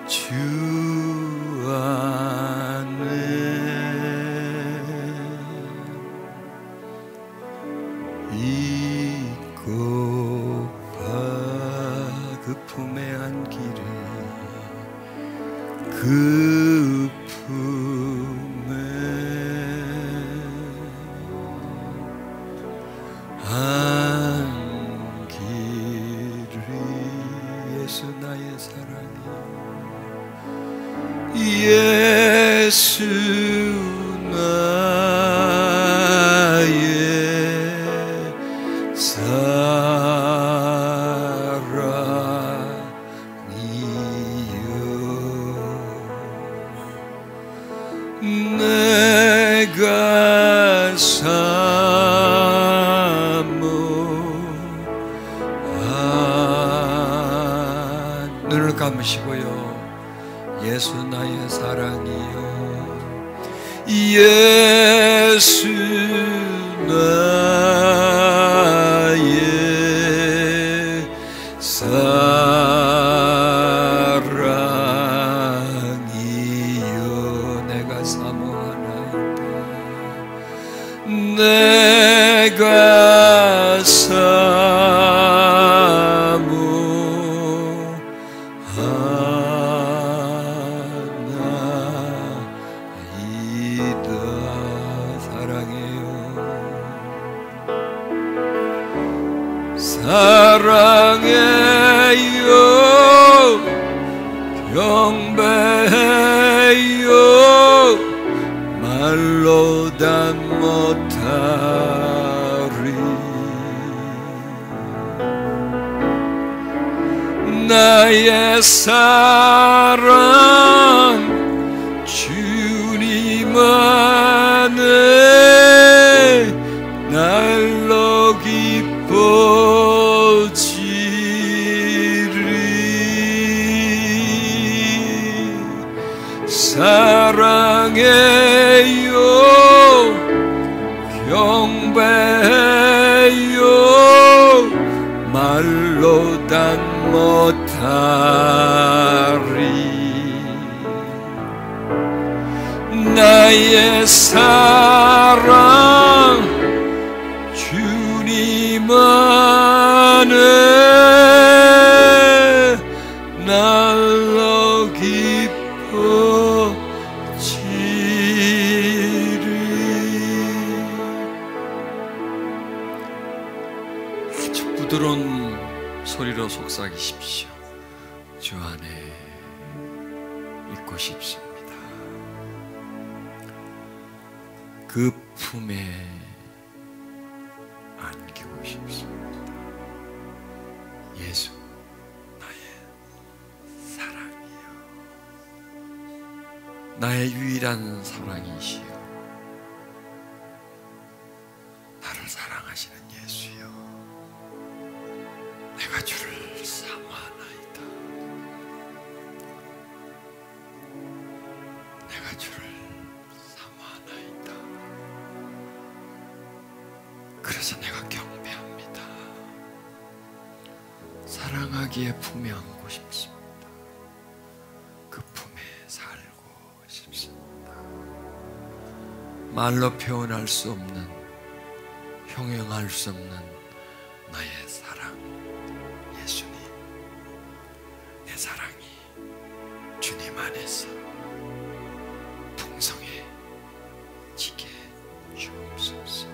주 안에 있고파 그 품에 안기를 그 품에 안기를 예수 나의 사랑이 예수 나의 사랑이요 내가 눈을 감으시고요. 예수 나의 사랑이요 예수 나의 사랑이요 내가 사모하나이다 내가 사랑해요 경배해요 말로 다 못하리 나의 사랑 주님 안에 날로 기뻐지리 사랑해요 경배해요 말로 다 못하리 나의 사랑 주님 안에 날로 기뻐지리 아주 부드러운 소리로 속삭이십시오. 주 안에 있고 싶습니다. 그 품에 안기고 싶습니다. 예수 나의 사랑이요 나의 유일한 사랑이시여 나를 사랑하시는 예수여 내가 주를 사모하나이다 내가 주를 사모하나이다 그래서 내가 경배합니다. 사랑하기에 품에 안고 싶습니다. 그 품에 살고 싶습니다. 말로 표현할 수 없는 형용할 수 없는 나의 사랑 예수님 내 사랑이 주님 안에서 풍성해지게 주옵소서.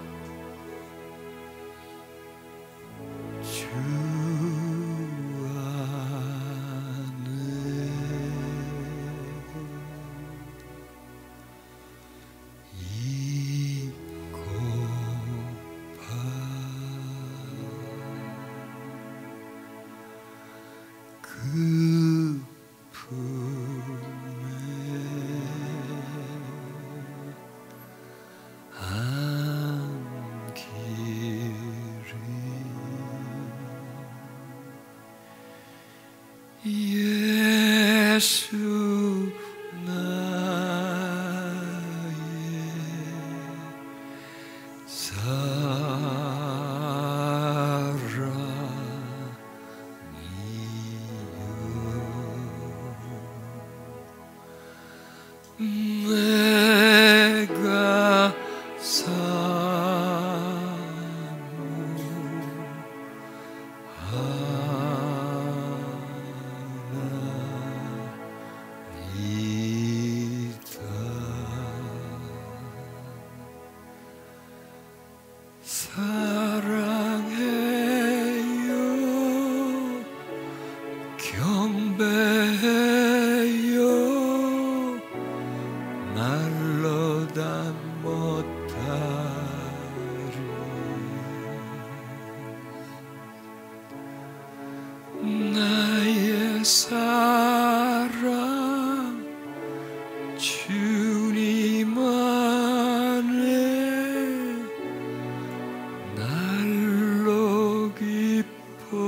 주 예수 나의 사랑이요 사랑 주님 안에 날로 깊어지리.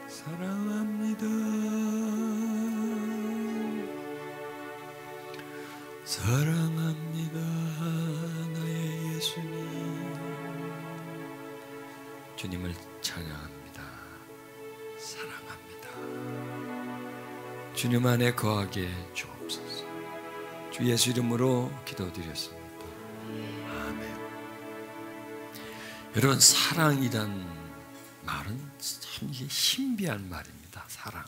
사랑합니다. 사랑합니다. 나의 예수님. 주님을 찬양합니다. 사랑합니다. 주님 안에 거하게 주옵소서. 주 예수 이름으로 기도드렸습니다. 아멘. 여러분, 사랑이란 말은 참 이게 신비한 말입니다. 사랑.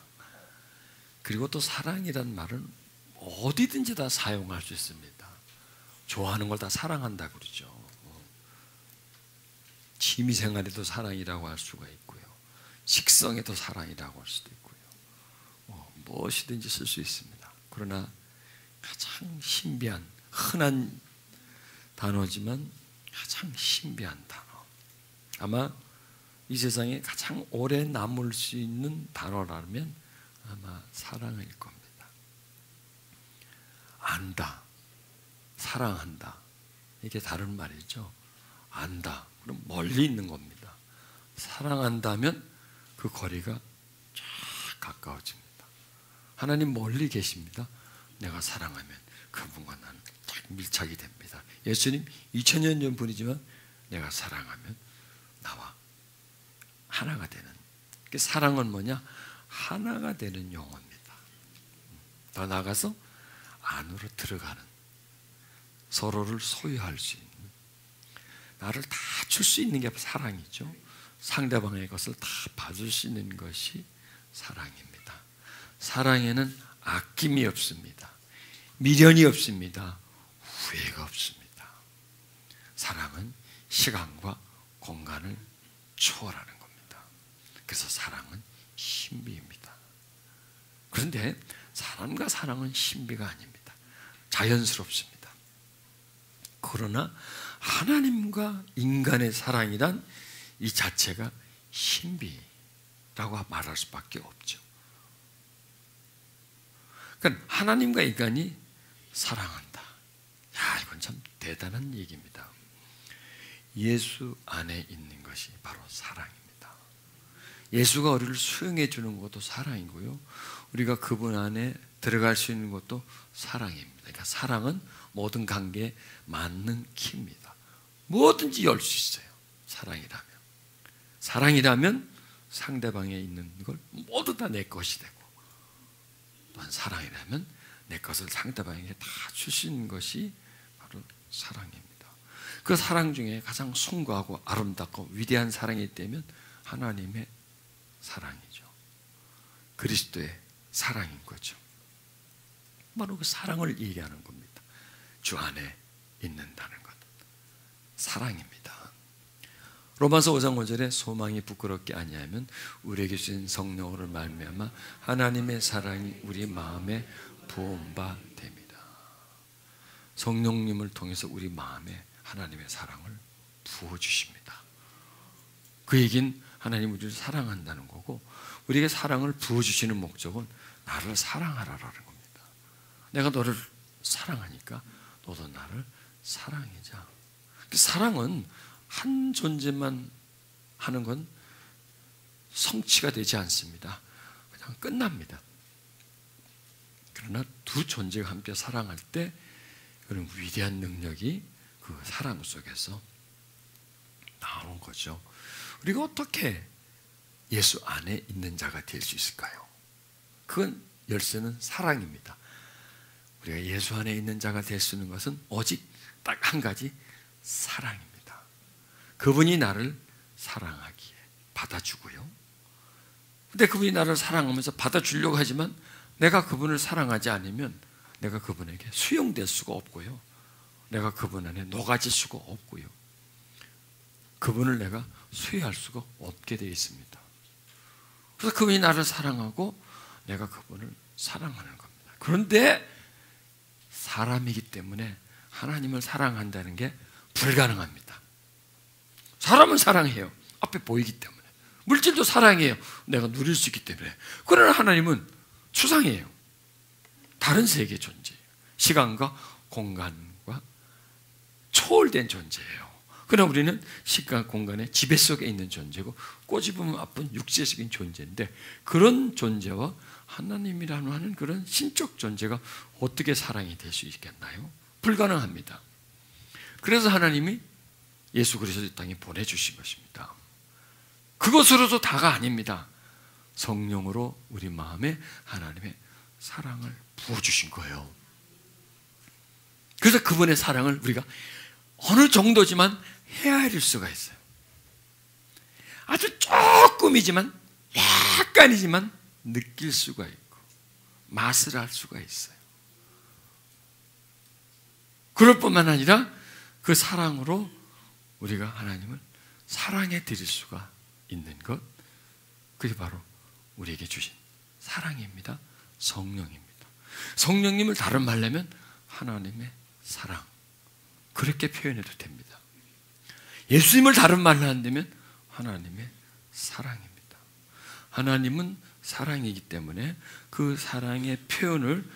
그리고 또 사랑이란 말은 어디든지 다 사용할 수 있습니다. 좋아하는 걸 다 사랑한다 그러죠. 취미생활에도 사랑이라고 할 수가 있고요. 식성에도 사랑이라고 할 수도 있고요. 무엇이든지 쓸 수 있습니다. 그러나 가장 신비한, 흔한 단어지만 가장 신비한 단어. 아마 이 세상에 가장 오래 남을 수 있는 단어라면 아마 사랑일 겁니다. 안다, 사랑한다, 이게 다른 말이죠. 안다, 그럼 멀리 있는 겁니다. 사랑한다면 그 거리가 쫙 가까워집니다. 하나님 멀리 계십니다. 내가 사랑하면 그분과 나는 딱 밀착이 됩니다. 예수님 2000년 전 분이지만 내가 사랑하면 나와 하나가 되는, 사랑은 뭐냐? 하나가 되는 용어입니다. 더 나아가서 안으로 들어가는, 서로를 소유할 수 있는, 나를 다 줄 수 있는 게 사랑이죠. 상대방의 것을 다 봐줄 수 있는 것이 사랑입니다. 사랑에는 아낌이 없습니다. 미련이 없습니다. 후회가 없습니다. 사랑은 시간과 공간을 초월하는 겁니다. 그래서 사랑은 신비입니다. 그런데 사람과 사랑은 신비가 아닙니다. 자연스럽습니다. 그러나 하나님과 인간의 사랑이란 이 자체가 신비라고 말할 수밖에 없죠. 그러니까 하나님과 인간이 사랑한다. 야, 이건 참 대단한 얘기입니다. 예수 안에 있는 것이 바로 사랑입니다. 예수가 우리를 수용해 주는 것도 사랑이고요. 우리가 그분 안에 들어갈 수 있는 것도 사랑입니다. 그러니까 사랑은 모든 관계에 맞는 키입니다. 뭐든지 열 수 있어요. 사랑이라면. 사랑이라면 상대방에 있는 걸 모두 다 내 것이 되고, 또한 사랑이라면 내 것을 상대방에게 다 줄 수 있는 것이 바로 사랑입니다. 그 사랑 중에 가장 숭고하고 아름답고 위대한 사랑이 있다면 하나님의 사랑이죠. 그리스도의 사랑인 거죠. 바로 그 사랑을 얘기하는 겁니다. 주 안에 있는다는 것. 사랑입니다. 로마서 5장 5절에 소망이 부끄럽게 아니하면 우리에게 주신 성령으로 말미암아 하나님의 사랑이 우리 마음에 부은 바 됩니다. 성령님을 통해서 우리 마음에 하나님의 사랑을 부어주십니다. 그 얘기는 하나님 우리를 사랑한다는 거고, 우리에게 사랑을 부어주시는 목적은 나를 사랑하라라는 겁니다. 내가 너를 사랑하니까 너도 나를 사랑하자. 사랑은 한 존재만 하는 건 성취가 되지 않습니다. 그냥 끝납니다. 그러나 두 존재가 함께 사랑할 때 그런 위대한 능력이 그 사랑 속에서 나오는 거죠. 우리가 어떻게 예수 안에 있는 자가 될 수 있을까요? 그건 열쇠는 사랑입니다. 우리가 예수 안에 있는 자가 될 수 있는 것은 오직 딱 한 가지, 사랑입니다. 그분이 나를 사랑하기에 받아주고요. 근데 그분이 나를 사랑하면서 받아주려고 하지만 내가 그분을 사랑하지 않으면 내가 그분에게 수용될 수가 없고요. 내가 그분 안에 녹아질 수가 없고요. 그분을 내가 수용할 수가 없게 되어 있습니다. 그래서 그분이 나를 사랑하고 내가 그분을 사랑하는 겁니다. 그런데 사람이기 때문에 하나님을 사랑한다는 게 불가능합니다. 사람은 사랑해요. 앞에 보이기 때문에. 물질도 사랑해요. 내가 누릴 수 있기 때문에. 그러나 하나님은 추상이에요. 다른 세계 존재예요. 시간과 공간과 초월된 존재예요. 그러나 우리는 시간, 공간의 지배 속에 있는 존재고 꼬집으면 아픈 육체적인 존재인데, 그런 존재와 하나님이라는 하는 그런 신적 존재가 어떻게 사랑이 될 수 있겠나요? 불가능합니다. 그래서 하나님이 예수 그리스도를 이 땅에 보내주신 것입니다. 그것으로도 다가 아닙니다. 성령으로 우리 마음에 하나님의 사랑을 부어주신 거예요. 그래서 그분의 사랑을 우리가 어느 정도지만 헤아릴 수가 있어요. 아주 조금이지만, 약간이지만 느낄 수가 있고 맛을 알 수가 있어요. 그럴 뿐만 아니라 그 사랑으로 우리가 하나님을 사랑해 드릴 수가 있는 것, 그게 바로 우리에게 주신 사랑입니다. 성령입니다. 성령님을 다른 말로 하면 하나님의 사랑, 그렇게 표현해도 됩니다. 예수님을 다른 말로 한다면 하나님의 사랑입니다. 하나님은 사랑이기 때문에 그 사랑의 표현을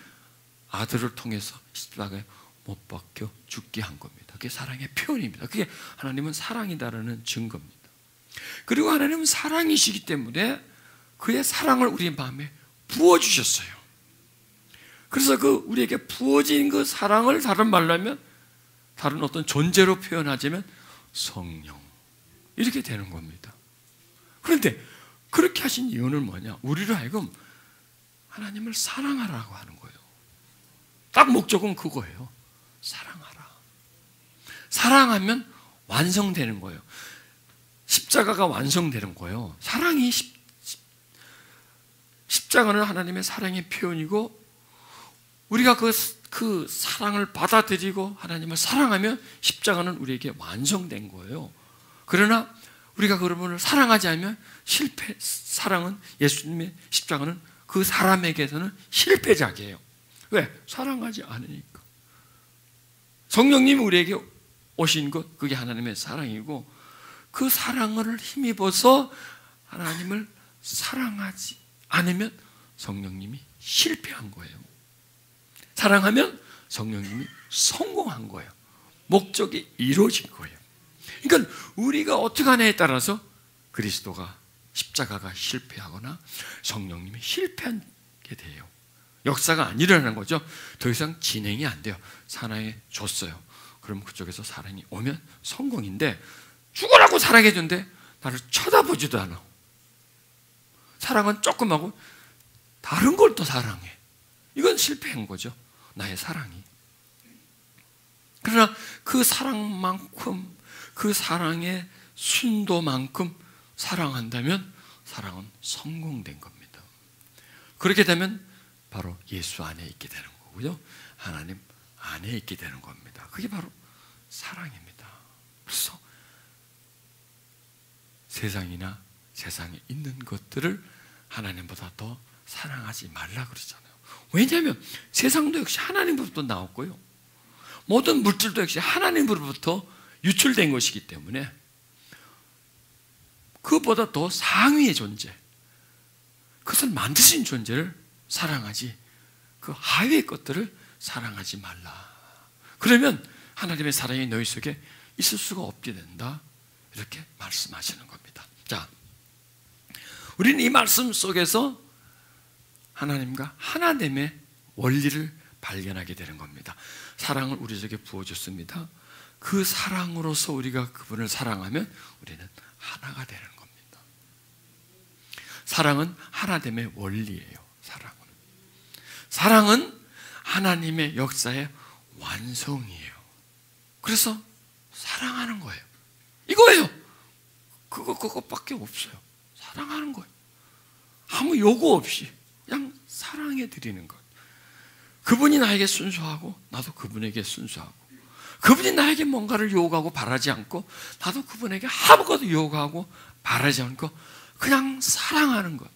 아들을 통해서 십자가에 못 박혀 죽게 한 겁니다. 그게 사랑의 표현입니다. 그게 하나님은 사랑이다라는 증거입니다. 그리고 하나님은 사랑이시기 때문에 그의 사랑을 우리 마음에 부어주셨어요. 그래서 그 우리에게 부어진 그 사랑을 다른 말로 하면, 다른 어떤 존재로 표현하자면 성령, 이렇게 되는 겁니다. 그런데 그렇게 하신 이유는 뭐냐? 우리로 하여금 하나님을 사랑하라고 하는 거예요. 딱 목적은 그거예요. 사랑하라. 사랑하면 완성되는 거예요. 십자가가 완성되는 거예요. 사랑이 십자가는 하나님의 사랑의 표현이고, 우리가 그 사랑을 받아들이고 하나님을 사랑하면 십자가는 우리에게 완성된 거예요. 그러나 우리가 그분을 사랑하지 않으면 사랑은, 예수님의 십자가는 그 사람에게서는 실패작이에요. 왜? 사랑하지 않으니까. 성령님이 우리에게 오신 것, 그게 하나님의 사랑이고, 그 사랑을 힘입어서 하나님을 사랑하지 않으면 성령님이 실패한 거예요. 사랑하면 성령님이 성공한 거예요. 목적이 이루어진 거예요. 그러니까 우리가 어떻게 하냐에 따라서 그리스도가, 십자가가 실패하거나 성령님이 실패하게 돼요. 역사가 안 일어나는 거죠. 더 이상 진행이 안 돼요. 사랑해 줬어요. 그럼 그쪽에서 사랑이 오면 성공인데, 죽으라고 사랑해 준데 나를 쳐다보지도 않아. 사랑은 조금 하고 다른 걸 또 사랑해. 이건 실패한 거죠. 나의 사랑이. 그러나 그 사랑만큼, 그 사랑의 순도만큼 사랑한다면 사랑은 성공된 겁니다. 그렇게 되면 바로 예수 안에 있게 되는 거고요. 하나님 안에 있게 되는 겁니다. 그게 바로 사랑입니다. 그래서 세상이나 세상에 있는 것들을 하나님보다 더 사랑하지 말라 그러잖아요. 왜냐하면 세상도 역시 하나님으로부터 나왔고요, 모든 물질도 역시 하나님으로부터 유출된 것이기 때문에 그것보다 더 상위의 존재, 그것을 만드신 존재를 사랑하지, 그 하위의 것들을 사랑하지 말라. 그러면 하나님의 사랑이 너희 속에 있을 수가 없게 된다, 이렇게 말씀하시는 겁니다. 자, 우리는 이 말씀 속에서 하나님과 하나됨의 원리를 발견하게 되는 겁니다. 사랑을 우리 속에 부어줬습니다. 그 사랑으로서 우리가 그분을 사랑하면 우리는 하나가 되는 겁니다. 사랑은 하나됨의 원리예요. 사랑은 하나님의 역사의 완성이에요. 그래서 사랑하는 거예요. 이거예요. 그것밖에 없어요. 사랑하는 거예요. 아무 요구 없이 그냥 사랑해 드리는 것. 그분이 나에게 순수하고 나도 그분에게 순수하고, 그분이 나에게 뭔가를 요구하고 바라지 않고 나도 그분에게 아무것도 요구하고 바라지 않고 그냥 사랑하는 것.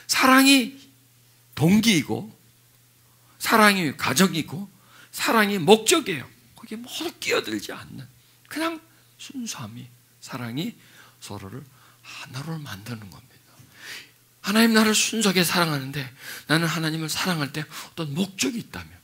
사랑이 동기이고, 사랑이 가정이고, 사랑이 목적이에요. 거기에 모두 끼어들지 않는 그냥 순수함이, 사랑이 서로를 하나로 만드는 겁니다. 하나님 나를 순수하게 사랑하는데 나는 하나님을 사랑할 때 어떤 목적이 있다면,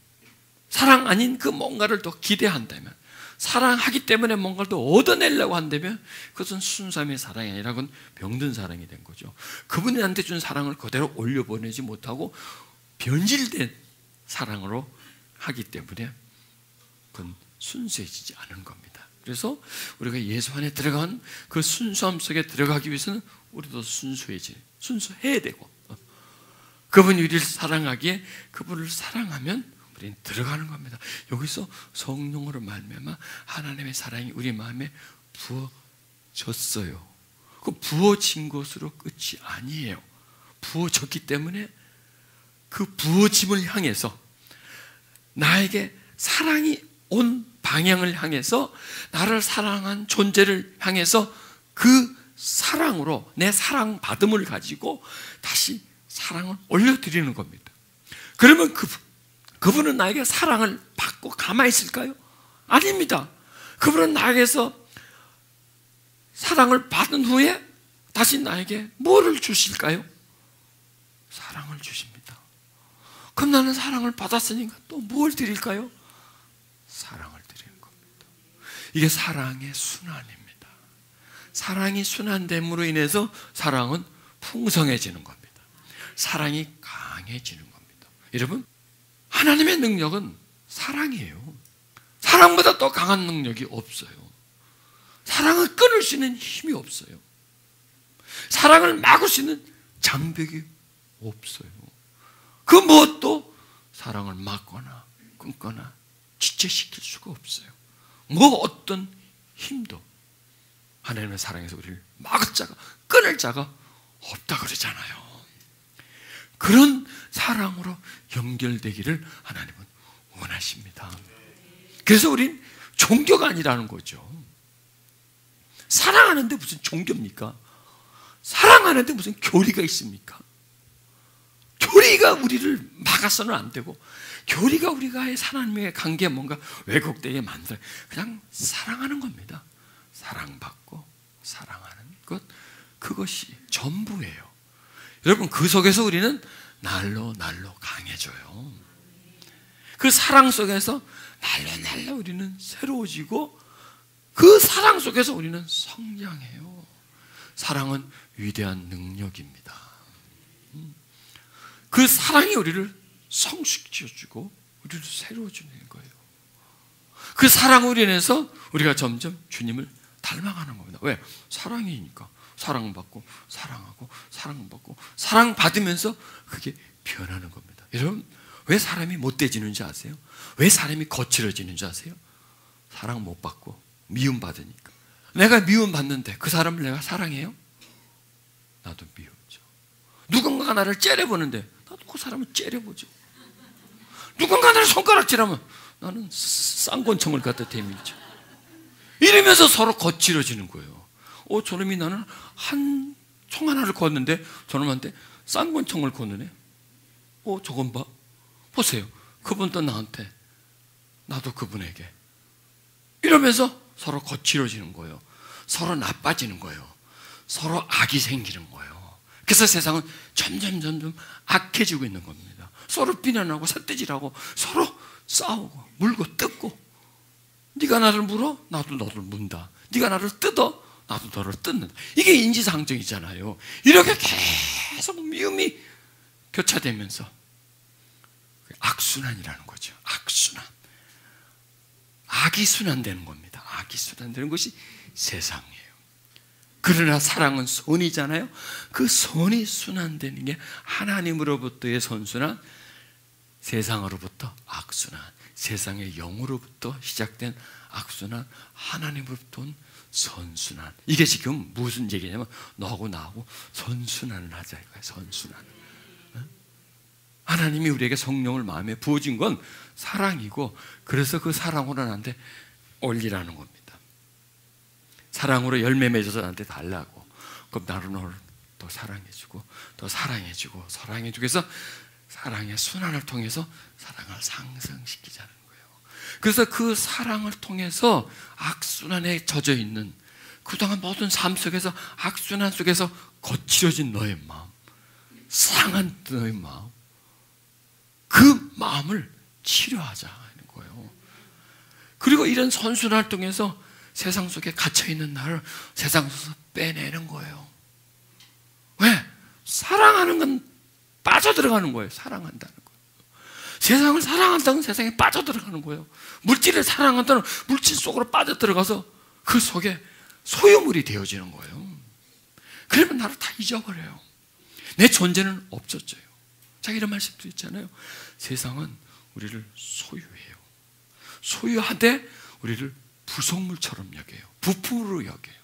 사랑 아닌 그 뭔가를 더 기대한다면, 사랑하기 때문에 뭔가를 더 얻어내려고 한다면 그것은 순수함의 사랑이 아니라 그건 병든 사랑이 된 거죠. 그분이 나한테 준 사랑을 그대로 올려보내지 못하고 변질된 사랑으로 하기 때문에 그건 순수해지지 않은 겁니다. 그래서 우리가 예수 안에 들어간 그 순수함 속에 들어가기 위해서는 우리도 순수해야 되고, 그분이 우리를 사랑하기에 그분을 사랑하면 우리는 들어가는 겁니다. 여기서 성령으로 말미암아 하나님의 사랑이 우리 마음에 부어졌어요. 그 부어진 것으로 끝이 아니에요. 부어졌기 때문에 그 부어짐을 향해서, 나에게 사랑이 온 방향을 향해서, 나를 사랑한 존재를 향해서 그 사랑으로 내 사랑받음을 가지고 다시 사랑을 올려드리는 겁니다. 그러면 그분은 나에게 사랑을 받고 가만히 있을까요? 아닙니다. 그분은 나에게서 사랑을 받은 후에 다시 나에게 뭐를 주실까요? 사랑을 주십니다. 그럼 나는 사랑을 받았으니까 또 뭘 드릴까요? 사랑을 드리는 겁니다. 이게 사랑의 순환입니다. 사랑이 순환됨으로 인해서 사랑은 풍성해지는 겁니다. 사랑이 강해지는 겁니다. 여러분, 하나님의 능력은 사랑이에요. 사랑보다 더 강한 능력이 없어요. 사랑을 끊을 수 있는 힘이 없어요. 사랑을 막을 수 있는 장벽이 없어요. 그 무엇도 사랑을 막거나 끊거나 지체시킬 수가 없어요. 뭐 어떤 힘도 하나님의 사랑에서 우리를 막을 자가, 끊을 자가 없다 그러잖아요. 그런 사랑으로 연결되기를 하나님은 원하십니다. 그래서 우린 종교가 아니라는 거죠. 사랑하는데 무슨 종교입니까? 사랑하는데 무슨 교리가 있습니까? 교리가 우리를 막아서는 안 되고, 교리가 우리가의 하나님의 관계에 뭔가 왜곡되게 만들어, 그냥 사랑하는 겁니다. 사랑받고 사랑하는 것, 그것이 전부예요. 여러분, 그 속에서 우리는 날로 강해져요. 그 사랑 속에서 날로 우리는 새로워지고, 그 사랑 속에서 우리는 성장해요. 사랑은 위대한 능력입니다. 그 사랑이 우리를 성숙시켜주고 우리를 새로워주는 거예요. 그 사랑으로 인해서 우리가 점점 주님을 닮아가는 겁니다. 왜? 사랑이니까. 사랑받고 사랑하고 사랑받고 사랑받으면서 그게 변하는 겁니다. 여러분, 왜 사람이 못돼지는지 아세요? 왜 사람이 거칠어지는지 아세요? 사랑 못 받고 미움받으니까. 내가 미움받는데 그 사람을 내가 사랑해요? 나도 미움죠. 누군가가 나를 째려보는데 나도 그 사람을 째려보죠. 누군가 나를 손가락질하면 나는 쌍권총을 갖다 대밀죠. 이러면서 서로 거칠어지는 거예요. 저놈이 나는 한 총 하나를 걷는데 저놈한테 쌍권총을 걷느네. 저건 봐. 보세요. 그분도 나한테, 나도 그분에게. 이러면서 서로 거칠어지는 거예요. 서로 나빠지는 거예요. 서로 악이 생기는 거예요. 그래서 세상은 점점 악해지고 있는 겁니다. 서로 비난하고 삿대질하고 서로 싸우고 물고 뜯고, 네가 나를 물어? 나도 너를 문다. 네가 나를 뜯어? 나도 너를 뜯는다. 이게 인지상정이잖아요. 이렇게 계속 미움이 교차되면서 악순환이라는 거죠. 악순환. 악이 순환되는 겁니다. 악이 순환되는 것이 세상이에요. 그러나 사랑은 선이잖아요. 그 선이 순환되는 게 하나님으로부터의 선순환, 세상으로부터 악순환, 세상의 영으로부터 시작된 악순환, 하나님으로부터 온 선순환. 이게 지금 무슨 얘기냐면 너하고 나하고 선순환을 하자 이거예요. 선순환. 하나님이 우리에게 성령을 마음에 부어준 건 사랑이고, 그래서 그 사랑으로 나한테 올리라는 겁니다. 사랑으로 열매 맺어서 나한테 달라고. 그럼 나는 너를 더 사랑해주고 더 사랑해주고 사랑해주고 해서 사랑의 순환을 통해서 사랑을 상승시키자는 거예요. 그래서 그 사랑을 통해서 악순환에 젖어 있는 그동안 모든 삶 속에서 악순환 속에서 거칠어진 너의 마음, 상한 너의 마음, 그 마음을 치료하자 하는 거예요. 그리고 이런 선순환을 통해서 세상 속에 갇혀있는 나를 세상에서 빼내는 거예요. 왜? 사랑하는 건 빠져들어가는 거예요. 사랑한다는 거예요. 세상을 사랑한다는 세상에 빠져들어가는 거예요. 물질을 사랑한다는 물질 속으로 빠져들어가서 그 속에 소유물이 되어지는 거예요. 그러면 나를 다 잊어버려요. 내 존재는 없어져요. 제가 이런 말씀도 있잖아요. 세상은 우리를 소유해요. 소유하되 우리를 부속물처럼 여겨요. 부품으로 여겨요.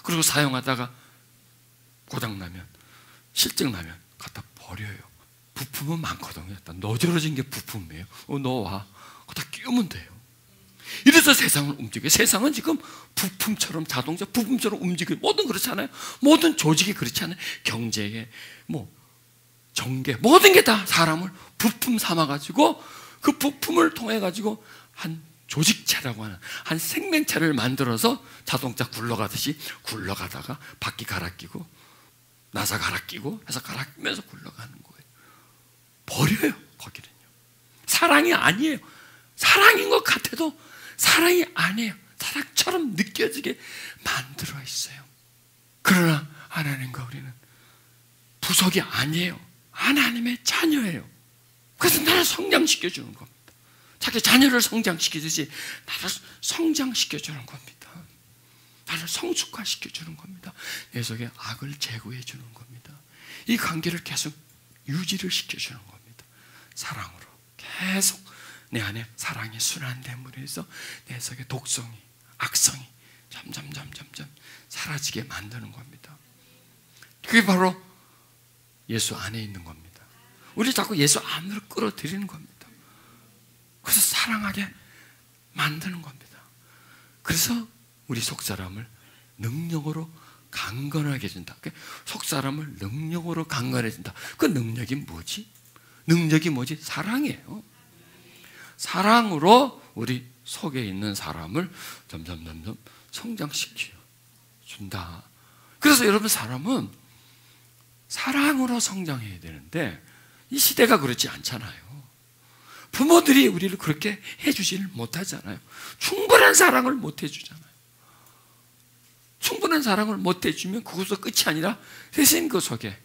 그리고 사용하다가 고장나면, 실증나면 갖다 버려요. 부품은 많거든요. 일단 너저러진 게 부품이에요. 너 와. 그거 다 끼우면 돼요. 이래서 세상을 움직여요. 세상은 지금 부품처럼, 자동차 부품처럼 움직여요. 모든 그렇잖아요. 모든 조직이 그렇잖아요. 경제에 정계, 모든 게 다 사람을 부품 삼아가지고 그 부품을 통해가지고 한 조직체라고 하는 한 생명체를 만들어서 자동차 굴러가듯이 굴러가다가 바퀴 갈아 끼고 나사 갈아 끼고 해서 갈아 끼면서 굴러가는 거예요. 버려요, 거기는요. 사랑이 아니에요. 사랑인 것 같아도 사랑이 아니에요. 사랑처럼 느껴지게 만들어 있어요. 그러나 하나님과 우리는 부속이 아니에요. 하나님의 자녀예요. 그래서 나를 성장시켜주는 겁니다. 자기 자녀를 성장시키듯이 나를 성장시켜주는 겁니다. 나를 성숙화시켜주는 겁니다. 내 속에 악을 제거해 주는 겁니다. 이 관계를 계속 유지를 시켜주는 겁니다. 사랑으로 계속 내 안에 사랑의 순환됨으로 해서 내 속에 독성이, 악성이 점점 사라지게 만드는 겁니다. 그게 바로 예수 안에 있는 겁니다. 우리 자꾸 예수 안으로 끌어들이는 겁니다. 그래서 사랑하게 만드는 겁니다. 그래서 우리 속사람을 능력으로 강건하게 해준다. 속사람을 능력으로 강건해준다. 그 능력이 뭐지? 능력이 뭐지? 사랑이에요. 사랑으로 우리 속에 있는 사람을 점점 성장시켜 준다. 그래서 여러분, 사람은 사랑으로 성장해야 되는데 이 시대가 그렇지 않잖아요. 부모들이 우리를 그렇게 해주지를 못하잖아요. 충분한 사랑을 못 해주잖아요. 충분한 사랑을 못 해주면 그것도 끝이 아니라 대신 그 속에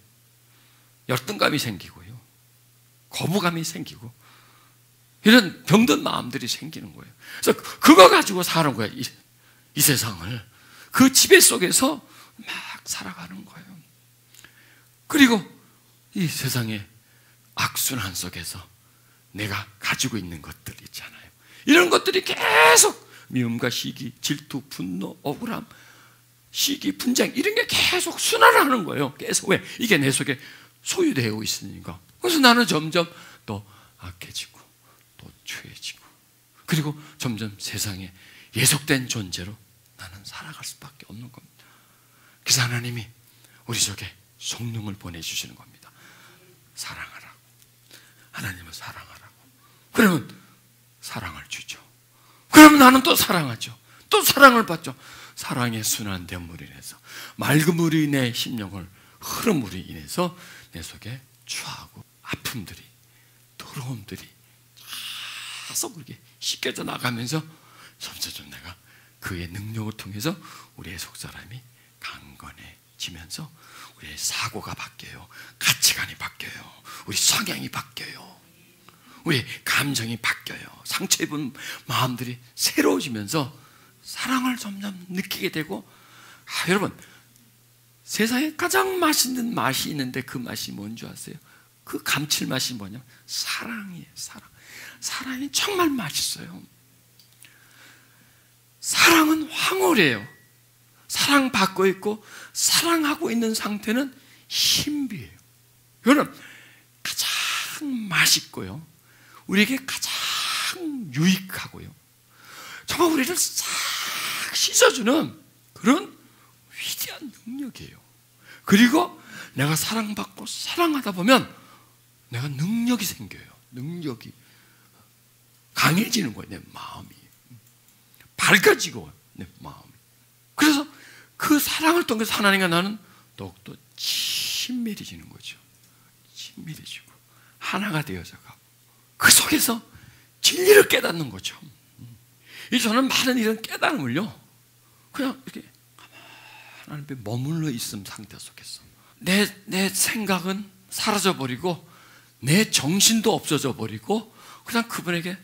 열등감이 생기고요, 거부감이 생기고 이런 병든 마음들이 생기는 거예요. 그래서 그거 가지고 사는 거예요. 이 세상을 그 지배 속에서 막 살아가는 거예요. 그리고 이 세상의 악순환 속에서 내가 가지고 있는 것들 있잖아요. 이런 것들이 계속 미움과 시기, 질투, 분노, 억울함, 시기, 분쟁 이런 게 계속 순환하는 거예요. 계속. 왜? 이게 내 속에 소유되어 있으니까. 그래서 나는 점점 또 악해지고 또 추해지고 그리고 점점 세상에 예속된 존재로 나는 살아갈 수밖에 없는 겁니다. 그래서 하나님이 우리 속에 성령을 보내주시는 겁니다. 사랑하라고. 하나님은 사랑하라고. 그러면 사랑을 주죠. 그러면 나는 또 사랑하죠. 또 사랑을 받죠. 사랑의 순환됨으로 인해서 맑은 물로 인해 심령을 흐름으로 인해서 내 속에 추하고 아픔들이, 더러움들이 계속 그렇게 씻겨져 나가면서 점점 내가 그의 능력을 통해서 우리의 속사람이 강건해지면서 우리의 사고가 바뀌어요. 가치관이 바뀌어요. 우리 성향이 바뀌어요. 우리 감정이 바뀌어요. 상처 입은 마음들이 새로워지면서 사랑을 점점 느끼게 되고, 여러분, 세상에 가장 맛있는 맛이 있는데 그 맛이 뭔지 아세요? 그 감칠맛이 뭐냐면 사랑이에요. 사랑. 사랑이 정말 맛있어요. 사랑은 황홀해요. 사랑받고 있고 사랑하고 있는 상태는 신비해요. 이거는 가장 맛있고요, 우리에게 가장 유익하고요, 정말 우리를 싹 씻어주는 그런 위대한 능력이에요. 그리고 내가 사랑받고 사랑하다 보면 내가 능력이 생겨요. 능력이 강해지는 거예요. 내 마음이. 밝아지고 내 마음이. 그래서 그 사랑을 통해서 하나님과 나는 더욱더 친밀해지는 거죠. 친밀해지고 하나가 되어져 가고 그 속에서 진리를 깨닫는 거죠. 저는 많은 이런 깨달음을요 그냥 이렇게 하나님 앞에 머물러 있음 상태 속에서 내 생각은 사라져 버리고 내 정신도 없어져 버리고 그냥 그분에게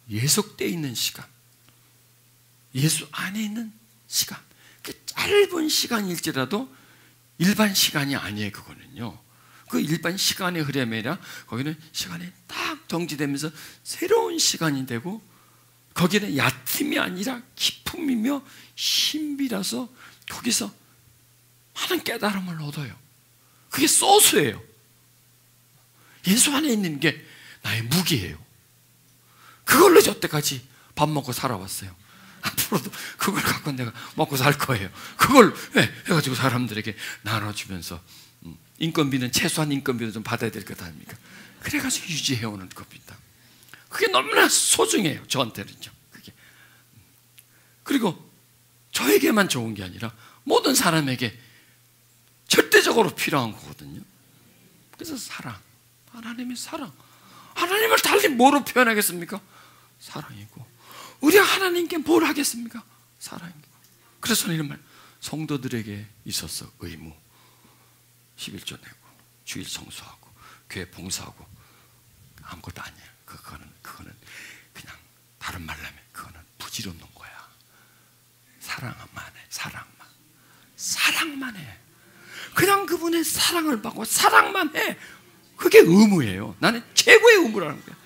예속되어 있는 시간, 예수 안에 있는 시간, 짧은 시간일지라도 일반 시간이 아니에요. 그거는요 그 일반 시간의 흐름이 아니라 거기는 시간이 딱 정지되면서 새로운 시간이 되고 거기는 얕음이 아니라 깊음이며 신비라서 거기서 많은 깨달음을 얻어요. 그게 소스예요. 예수 안에 있는 게 나의 무기예요. 그걸로 저때까지 밥 먹고 살아왔어요. 앞으로도 그걸 갖고 내가 먹고 살 거예요. 그걸 해가지고 사람들에게 나눠주면서 인건비는 최소한 인건비는 좀 받아야 될 것 아닙니까? 그래가지고 유지해오는 겁니다. 그게 너무나 소중해요. 저한테는요. 그게. 그리고 저에게만 좋은 게 아니라 모든 사람에게 절대적으로 필요한 거거든요. 그래서 사랑, 하나님의 사랑. 하나님을 달리 뭐로 표현하겠습니까? 사랑이고. 우리가 하나님께 뭘 하겠습니까? 사랑이고. 그래서 이런 말, 성도들에게 있어서 의무, 11조 내고 주일 청소하고 교회 봉사하고 아무것도 아니에요. 그거는 그냥 다른 말로 하면 그거는 부질없는 거야. 사랑만 해. 사랑만 해. 그냥 그분의 사랑을 받고 사랑만 해. 그게 의무예요. 나는 최고의 의무라는 거야.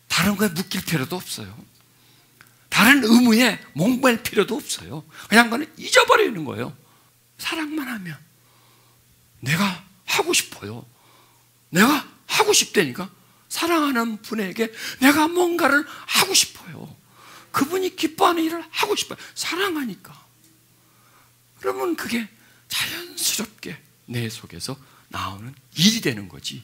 다른 거에 묶일 필요도 없어요. 다른 의무에 목맬 필요도 없어요. 그냥 그거는 잊어버리는 거예요. 사랑만 하면 내가 하고 싶어요. 내가 하고 싶다니까. 사랑하는 분에게 내가 뭔가를 하고 싶어요. 그분이 기뻐하는 일을 하고 싶어요. 사랑하니까. 그러면 그게 자연스럽게 내 속에서 나오는 일이 되는 거지.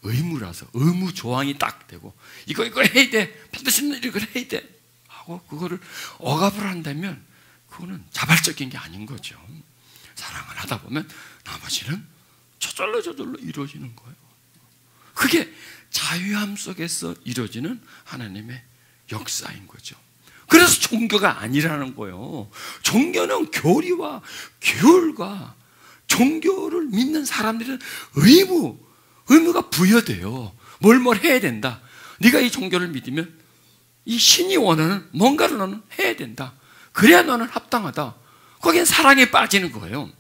의무라서 의무 조항이 딱 되고 이거 해야 돼. 반드시 이걸 해야 돼. 하고 그거를 억압을 한다면 그거는 자발적인 게 아닌 거죠. 사랑을 하다 보면 나머지는 저절로 이루어지는 거예요. 그게 자유함 속에서 이루어지는 하나님의 역사인 거죠. 그래서 종교가 아니라는 거예요. 종교는 교리와 규율과 종교를 믿는 사람들은 의무가 부여돼요. 뭘 해야 된다. 네가 이 종교를 믿으면 이 신이 원하는 뭔가를 너는 해야 된다. 그래야 너는 합당하다. 거기엔 사랑에 빠지는 거예요.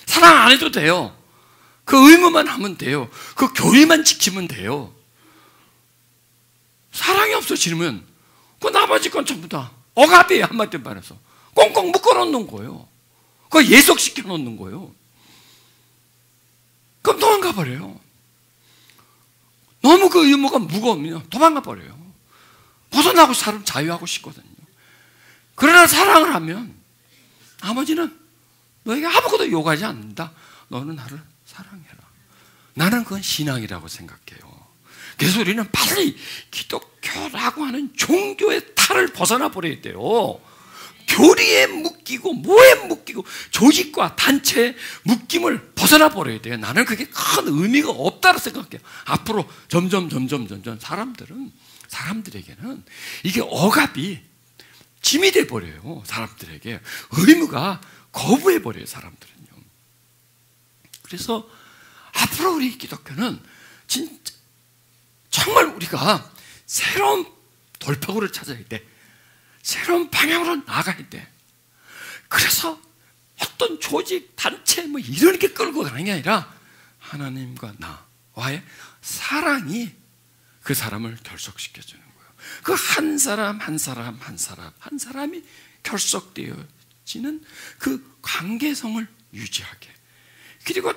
사랑 안 해도 돼요. 그 의무만 하면 돼요. 그 교리만 지키면 돼요. 사랑이 없어지면 그 나머지 건 전부 다 억압이에요. 한마디로 말해서 꽁꽁 묶어놓는 거예요. 그거 예속시켜 놓는 거예요. 그럼 도망가 버려요. 너무 그 의무가 무거우면 도망가 버려요. 벗어나고 사람 자유하고 싶거든요. 그러나 사랑을 하면 나머지는 너에게 아무것도 요구하지 않는다. 너는 나를 사랑해라. 나는 그건 신앙이라고 생각해요. 그래서 우리는 빨리 기독교라고 하는 종교의 탈을 벗어나 버려야 돼요. 교리에 묶이고 뭐에 묶이고 조직과 단체의 묶임을 벗어나 버려야 돼요. 나는 그게 큰 의미가 없다고 생각해요. 앞으로 점점 사람들에게는 이게 억압이 짐이 돼 버려요. 사람들에게 의무가 거부해 버려요. 사람들은요. 그래서 앞으로 우리 기독교는 진짜 정말 우리가 새로운 돌파구를 찾아야 돼. 새로운 방향으로 나가야 돼. 그래서 어떤 조직, 단체 뭐 이런 게 끌고 가는 게 아니라 하나님과 나와의 사랑이 그 사람을 결속시켜주는 거예요. 그 한 사람이 결속되어지는 그 관계성을 유지하게. 그리고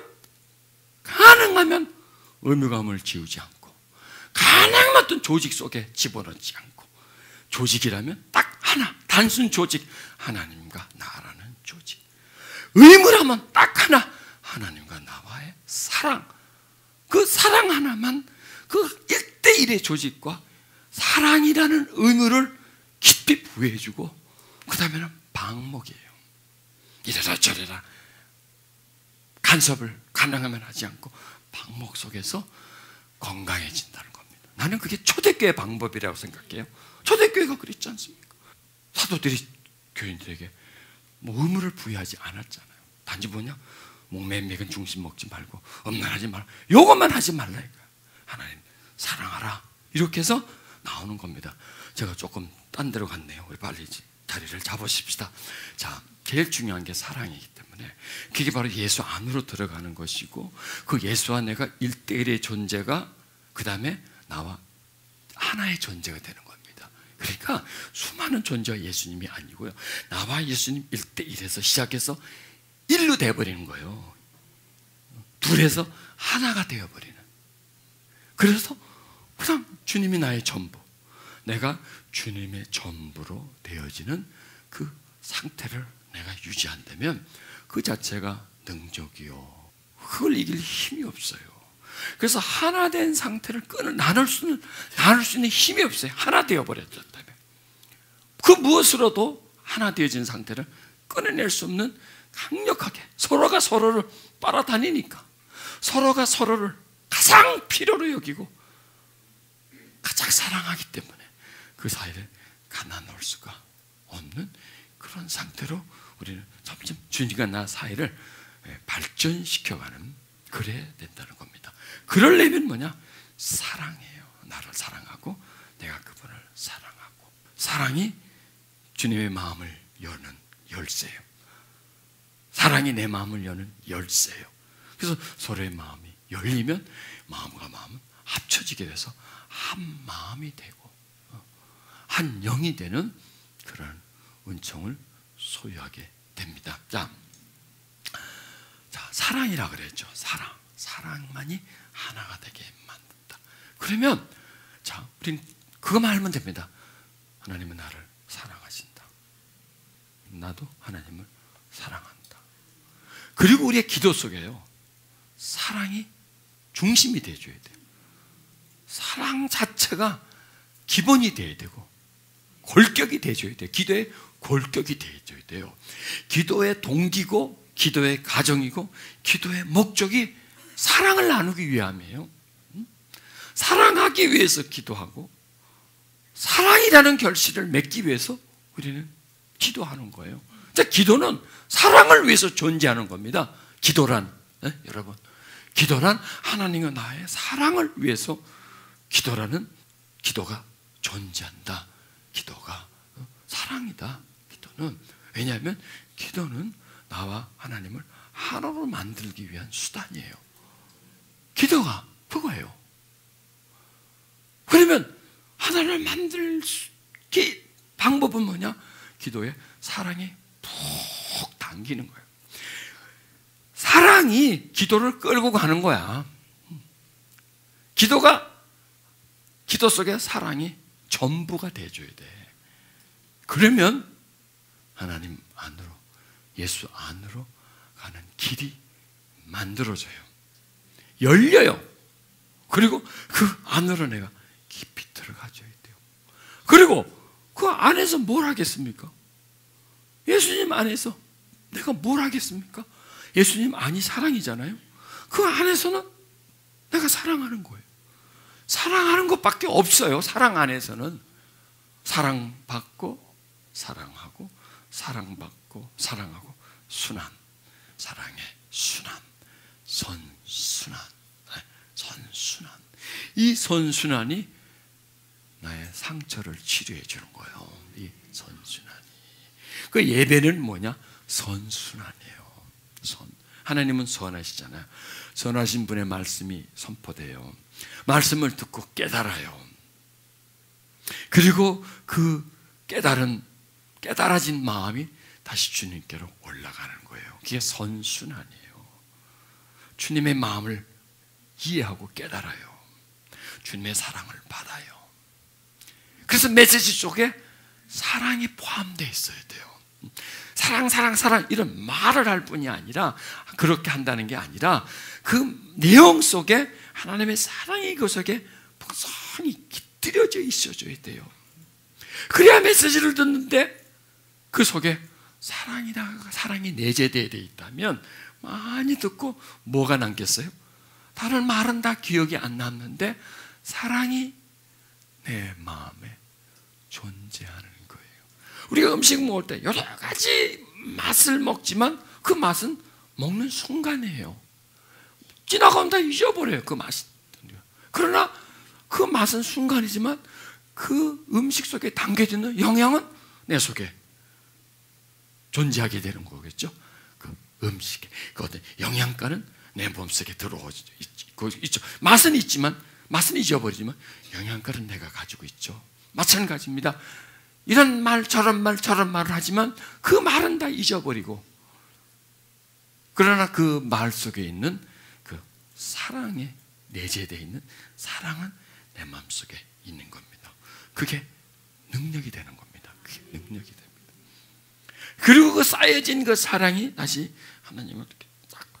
가능하면 의무감을 지우지 않고 가능한 어떤 조직 속에 집어넣지 않고 조직이라면 딱 하나, 단순 조직, 하나님과 나라는 조직. 의무라면 딱 하나, 하나님과 나와의 사랑. 그 사랑 하나만 그 1대1의 조직과 사랑이라는 의무를 깊이 부여해주고 그 다음에는 방목이에요. 이래라 저래라 간섭을 가능하면 하지 않고 방목 속에서 건강해진다는 겁니다. 나는 그게 초대교회 방법이라고 생각해요. 초대교회가 그랬지 않습니까? 사도들이 교인들에게 뭐 의무를 부여하지 않았잖아요. 단지 뭐냐? 목매매근 중심 먹지 말고 음란하지 말고 요것만 하지 말라니까. 하나님 사랑하라 이렇게 해서 나오는 겁니다. 제가 조금 딴 데로 갔네요. 우리 빨리 자리를 잡으십시다. 자, 제일 중요한 게 사랑이기 때문에 그게 바로 예수 안으로 들어가는 것이고, 그 예수와 내가 1대1의 존재가 그 다음에 나와 하나의 존재가 되는 겁니다. 그러니까 수많은 존재가 예수님이 아니고요, 나와 예수님 1대1에서 시작해서 1로 되어버리는 거예요. 둘에서 하나가 되어버리는. 그래서 그냥 주님이 나의 전부, 내가 주님의 전부로 되어지는 그 상태를 내가 유지한다면 그 자체가 능력이요, 그걸 이길 힘이 없어요. 그래서 하나 된 상태를 나눌 수 있는 힘이 없어요. 하나 되어버렸다면 그 무엇으로도 하나 되어진 상태를 끊어낼 수 없는, 강력하게 서로가 서로를 빨아다니니까, 서로가 서로를 가장 필요로 여기고 가장 사랑하기 때문에 그 사이를 가나놓을 수가 없는 그런 상태로 우리는 점점 주님과 나 사이를 발전시켜가는, 그래야 된다는 겁니다. 그러려면 뭐냐? 사랑이에요. 나를 사랑하고 내가 그분을 사랑하고. 사랑이 주님의 마음을 여는 열쇠예요. 사랑이 내 마음을 여는 열쇠예요. 그래서 서로의 마음이 열리면 마음과 마음은 합쳐지게 돼서 한 마음이 되고 한 영이 되는 그런 은총을 소유하게 됩니다. 자, 사랑이라 그랬죠. 사랑만이 하나가 되게 만든다. 그러면 자, 우린 그것만 알면 됩니다. 하나님은 나를 사랑하신다. 나도 하나님을 사랑한다. 그리고 우리의 기도 속에요, 사랑이 중심이 되어줘야 돼요. 사랑 자체가 기본이 되어야 되고 골격이 되어줘야 돼요. 기도의 골격이 되어줘야 돼요. 기도의 동기고 기도의 가정이고 기도의 목적이 사랑을 나누기 위함이에요. 사랑하기 위해서 기도하고 사랑이라는 결실을 맺기 위해서 우리는 기도하는 거예요. 기도는 사랑을 위해서 존재하는 겁니다. 기도란, 여러분, 기도란 하나님과 나의 사랑을 위해서 기도라는, 기도가 존재한다. 기도가 사랑이다. 기도는, 왜냐하면 기도는 나와 하나님을 하나로 만들기 위한 수단이에요. 기도가 그거예요. 그러면 하나를 만들기 방법은 뭐냐? 기도에 사랑이 푹 당기는 거예요. 사랑이 기도를 끌고 가는 거야. 기도 속에 사랑이 전부가 돼줘야 돼. 그러면 하나님 안으로, 예수 안으로 가는 길이 만들어져요. 열려요. 그리고 그 안으로 내가 깊이 들어가줘야 돼요. 그리고 그 안에서 뭘 하겠습니까? 예수님 안에서 내가 뭘 하겠습니까? 예수님 안이 사랑이잖아요. 그 안에서는 내가 사랑하는 거예요. 사랑하는 것밖에 없어요. 사랑 안에서는 사랑받고 사랑하고 사랑받고 사랑하고 순환, 사랑의 순환, 선순환, 선순환. 이 선순환이 나의 상처를 치료해 주는 거예요. 이 선순환이. 그 예배는 뭐냐? 선순환이에요. 하나님은 선하시잖아요. 선하신 분의 말씀이 선포돼요. 말씀을 듣고 깨달아요. 그리고 그 깨달아진 마음이 다시 주님께로 올라가는 거예요. 그게 선순환이에요. 주님의 마음을 이해하고 깨달아요. 주님의 사랑을 받아요. 그래서 메시지 속에 사랑이 포함되어 있어야 돼요. 사랑 이런 말을 할 뿐이 아니라, 그렇게 한다는 게 아니라 그 내용 속에 하나님의 사랑이 그 속에 풍성히 깃들여져 있어줘야 돼요. 그래야 메시지를 듣는데 그 속에 사랑이 내재되어 있다면 많이 듣고 뭐가 남겠어요? 다른 말은 다 기억이 안 남는데 사랑이 내 마음에 존재하는 거예요. 우리가 음식 먹을 때 여러 가지 맛을 먹지만 그 맛은 먹는 순간이에요. 지나가면 다 잊어버려요, 그 맛이. 그러나 그 맛은 순간이지만 그 음식 속에 담겨지는 영양은 내 속에 존재하게 되는 거겠죠. 그 음식에 그 어떤 영양가는 내 몸속에 들어오죠. 맛은 있지만, 맛은 잊어버리지만 영양가는 내가 가지고 있죠. 마찬가지입니다. 이런 말 저런 말을 하지만 그 말은 다 잊어버리고, 그러나 그 말 속에 있는 그 사랑에 내재되어 있는 사랑은 내 마음속에 있는 겁니다. 그게 능력이 되는 겁니다. 그게 능력이 됩니다. 그리고 그 쌓여진 그 사랑이 다시 하나님을 이렇게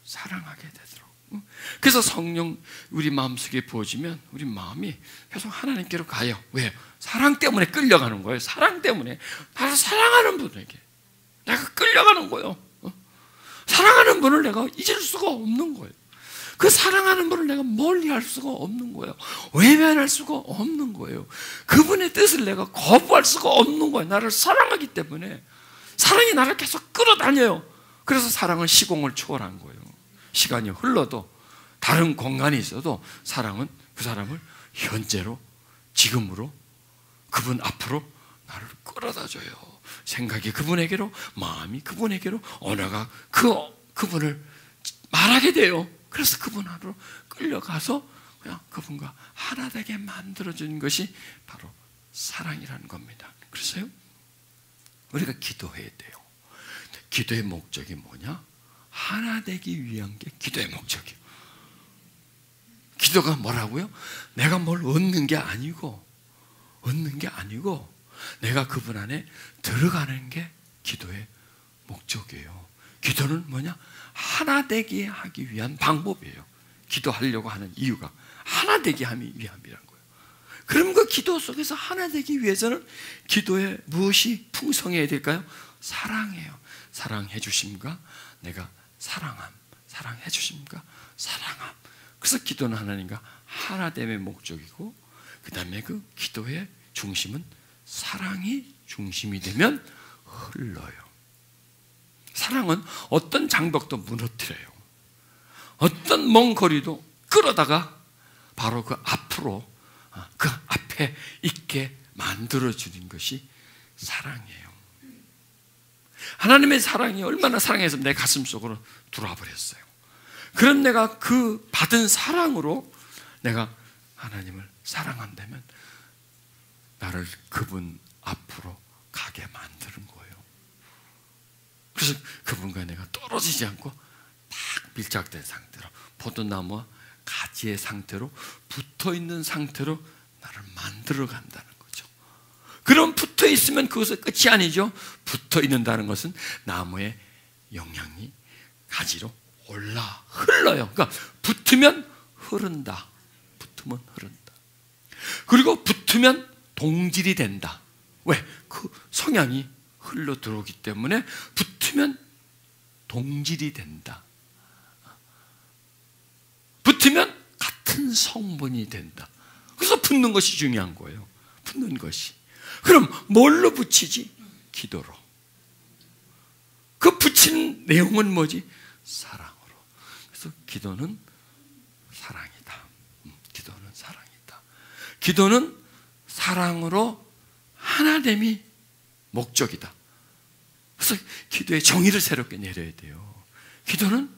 사랑하게 되도록. 그래서 성령 우리 마음속에 부어지면 우리 마음이 계속 하나님께로 가요. 왜요? 사랑 때문에 끌려가는 거예요. 사랑 때문에. 나를 사랑하는 분에게 내가 끌려가는 거예요. 사랑하는 분을 내가 잊을 수가 없는 거예요. 그 사랑하는 분을 내가 멀리할 수가 없는 거예요. 외면할 수가 없는 거예요. 그분의 뜻을 내가 거부할 수가 없는 거예요. 나를 사랑하기 때문에. 사랑이 나를 계속 끌어다녀요. 그래서 사랑은 시공을 초월한 거예요. 시간이 흘러도 다른 공간에 있어도 사랑은 그 사람을 현재로, 지금으로, 그분 앞으로 나를 끌어다 줘요. 생각이 그분에게로, 마음이 그분에게로, 언어가 그분을 말하게 돼요. 그래서 그분 안으로 끌려가서 그냥 그분과 하나 되게 만들어주는 것이 바로 사랑이라는 겁니다. 그래서요, 우리가 기도해야 돼요. 기도의 목적이 뭐냐? 하나 되기 위한 게 기도의 목적이에요. 기도가 뭐라고요? 내가 뭘 얻는 게 아니고 내가 그분 안에 들어가는 게 기도의 목적이에요. 기도는 뭐냐? 하나 되게 하기 위한 방법이에요. 기도하려고 하는 이유가 하나 되게 하기 위함이란 거예요. 그럼 그 기도 속에서 하나 되기 위해서는 기도에 무엇이 풍성해야 될까요? 사랑이에요. 사랑해 주심과 내가 사랑함. 사랑해 주심과 사랑함. 그래서 기도는 하나님과 하나됨의 목적이고, 그 다음에 그 기도의 중심은 사랑이 중심이 되면 흘러요. 사랑은 어떤 장벽도 무너뜨려요. 어떤 먼 거리도 끌어다가 바로 그 앞으로, 그 앞에 있게 만들어주는 것이 사랑이에요. 하나님의 사랑이 얼마나 사랑해서 내 가슴 속으로 들어와 버렸어요. 그런 내가 그 받은 사랑으로 내가 하나님을 사랑한다면 나를 그분 앞으로 가게 만드는 거예요. 그래서 그분과 내가 떨어지지 않고 딱 밀착된 상태로, 포도나무와 가지의 상태로 붙어있는 상태로 나를 만들어 간다는 거죠. 그럼 붙어 있으면 그것은 끝이 아니죠. 붙어 있는다는 것은 나무의 영향이 가지로 올라 흘러요. 그러니까 붙으면 흐른다. 붙으면 흐른다. 그리고 붙으면 동질이 된다. 왜? 그 성향이 흘러 들어오기 때문에 붙으면 동질이 된다. 붙으면 같은 성분이 된다. 그래서 붙는 것이 중요한 거예요. 붙는 것이. 그럼 뭘로 붙이지? 기도로. 그 붙인 내용은 뭐지? 사랑으로. 그래서 기도는 사랑이다. 기도는 사랑이다. 기도는 사랑으로 하나됨이 목적이다. 그래서 기도의 정의를 새롭게 내려야 돼요. 기도는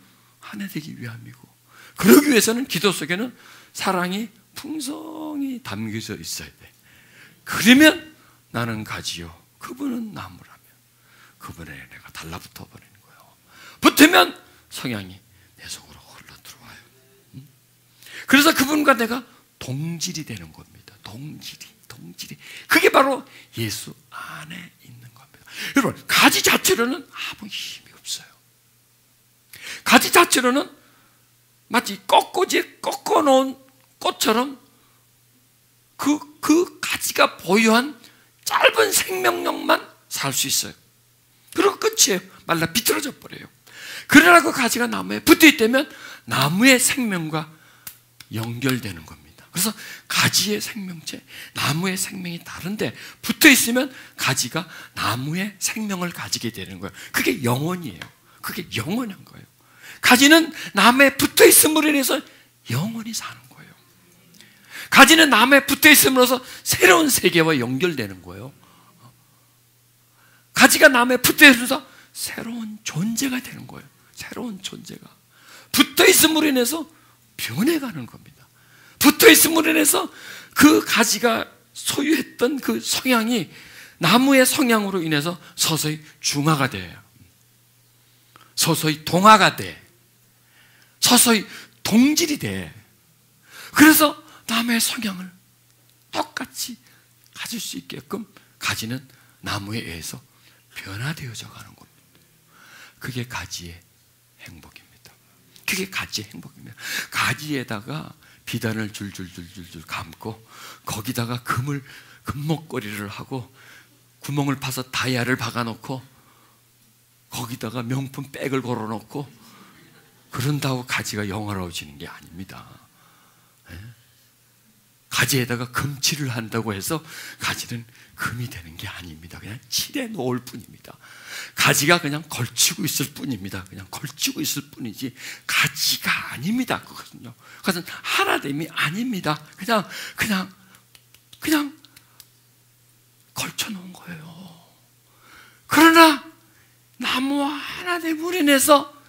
하나 되기 위함이고, 그러기 위해서는 기도 속에는 사랑이 풍성히 담겨져 있어야 돼. 그러면 나는 가지요, 그분은 나무라면 그분에 내가 달라붙어 버리는 거예요. 붙으면 성향이 내 속으로 흘러 들어와요. 그래서 그분과 내가 동질이 되는 겁니다. 동질이. 그게 바로 예수 안에 있는 겁니다. 여러분, 가지 자체로는 아무 힘이 없어요. 가지 자체로는 마치 꺾어지에 꺾어놓은 꽃처럼 그 가지가 보유한 짧은 생명력만 살 수 있어요. 그리고 끝이에요. 말라 비틀어져 버려요. 그러나 그 가지가 나무에 붙어 있다면 나무의 생명과 연결되는 겁니다. 그래서 가지의 생명체, 나무의 생명이 다른데 붙어 있으면 가지가 나무의 생명을 가지게 되는 거예요. 그게 영원이에요. 그게 영원한 거예요. 가지는 나무에 붙어 있음으로 인해서 영원히 사는 거예요. 가지는 나무에 붙어 있음으로써 새로운 세계와 연결되는 거예요. 가지가 나무에 붙어 있으면서 새로운 존재가 되는 거예요. 새로운 존재가 붙어 있음으로 인해서 변해가는 겁니다. 붙어 있음으로 인해서 그 가지가 소유했던 그 성향이 나무의 성향으로 인해서 서서히 중화가 돼요. 서서히 동화가 돼. 서서히 동질이 돼. 그래서 나무의 성향을 똑같이 가질 수 있게끔 가지는 나무에 의해서 변화되어져 가는 겁니다. 그게 가지의 행복입니다. 그게 가지의 행복입니다. 가지에다가 비단을 줄줄줄줄줄 감고 거기다가 금목걸이를 하고 구멍을 파서 다이아를 박아놓고 거기다가 명품 백을 걸어놓고 그런다고 가지가 영화로워지는 게 아닙니다. 가지에다가 금칠을 한다고 해서 가지는 금이 되는 게 아닙니다. 그냥 칠해 놓을 뿐입니다. 가지가 그냥 걸치고 있을 뿐입니다. 그냥 걸치고 있을 뿐이지 가지가 아닙니다. 그것은 하나됨이 아닙니다. 그냥 걸쳐 놓은 거예요. 그러나 나무와 하나됨으로 인해서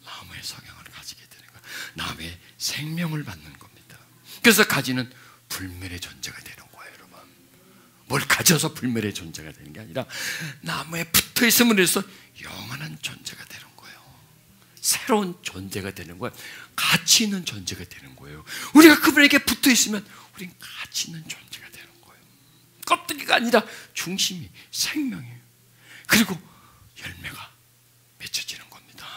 나무의 성향을 가지게 되는 거예요. 나무의 생명을 받는 겁니다. 그래서 가지는 불멸의 존재가 되는 거예요, 여러분. 뭘 가져서 불멸의 존재가 되는 게 아니라 나무에 붙어 있음으로 해서 영원한 존재가 되는 거예요. 새로운 존재가 되는 거예요. 가치 있는 존재가 되는 거예요. 우리가 그분에게 붙어 있으면 우린 가치 있는 존재가 되는 거예요. 껍데기가 아니라 중심이 생명이에요. 그리고 열매가 맺혀지는 겁니다.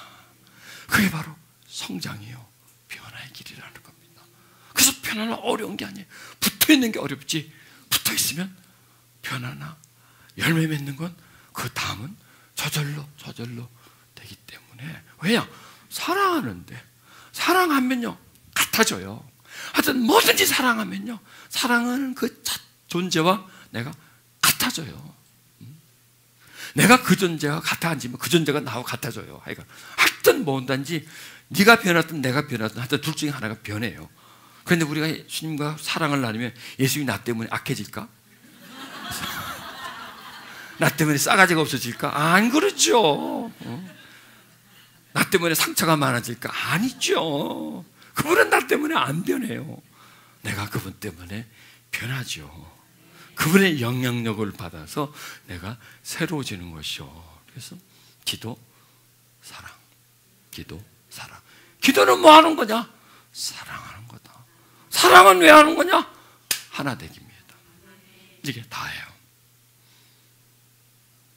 그게 바로 성장이요, 변화의 길이라는 겁니다. 그래서 변화는 어려운 게 아니에요. 붙어 있는 게 어렵지, 붙어 있으면 변화나 열매 맺는 건 그 다음은 저절로 되기 때문에. 왜냐? 사랑하는데, 사랑하면요 같아져요. 하여튼 뭐든지 사랑하면요, 사랑하는 그 존재와 내가 같아져요. 내가 그 존재가 같아 앉으면 그 존재가 나하고 같아져요. 하여튼 뭐든지 네가 변하든 내가 변하든 하여튼 둘 중에 하나가 변해요. 그런데 우리가 예수님과 사랑을 나누면 예수님이 나 때문에 악해질까? 나 때문에 싸가지가 없어질까? 안 그렇죠. 나 때문에 상처가 많아질까? 아니죠. 그분은 나 때문에 안 변해요. 내가 그분 때문에 변하죠. 그분의 영향력을 받아서 내가 새로워지는 것이요. 그래서 기도, 사랑, 기도, 사랑. 기도는 뭐 하는 거냐? 사랑하는 거다. 사랑은 왜 하는 거냐? 하나 되기입니다. 이게 다예요.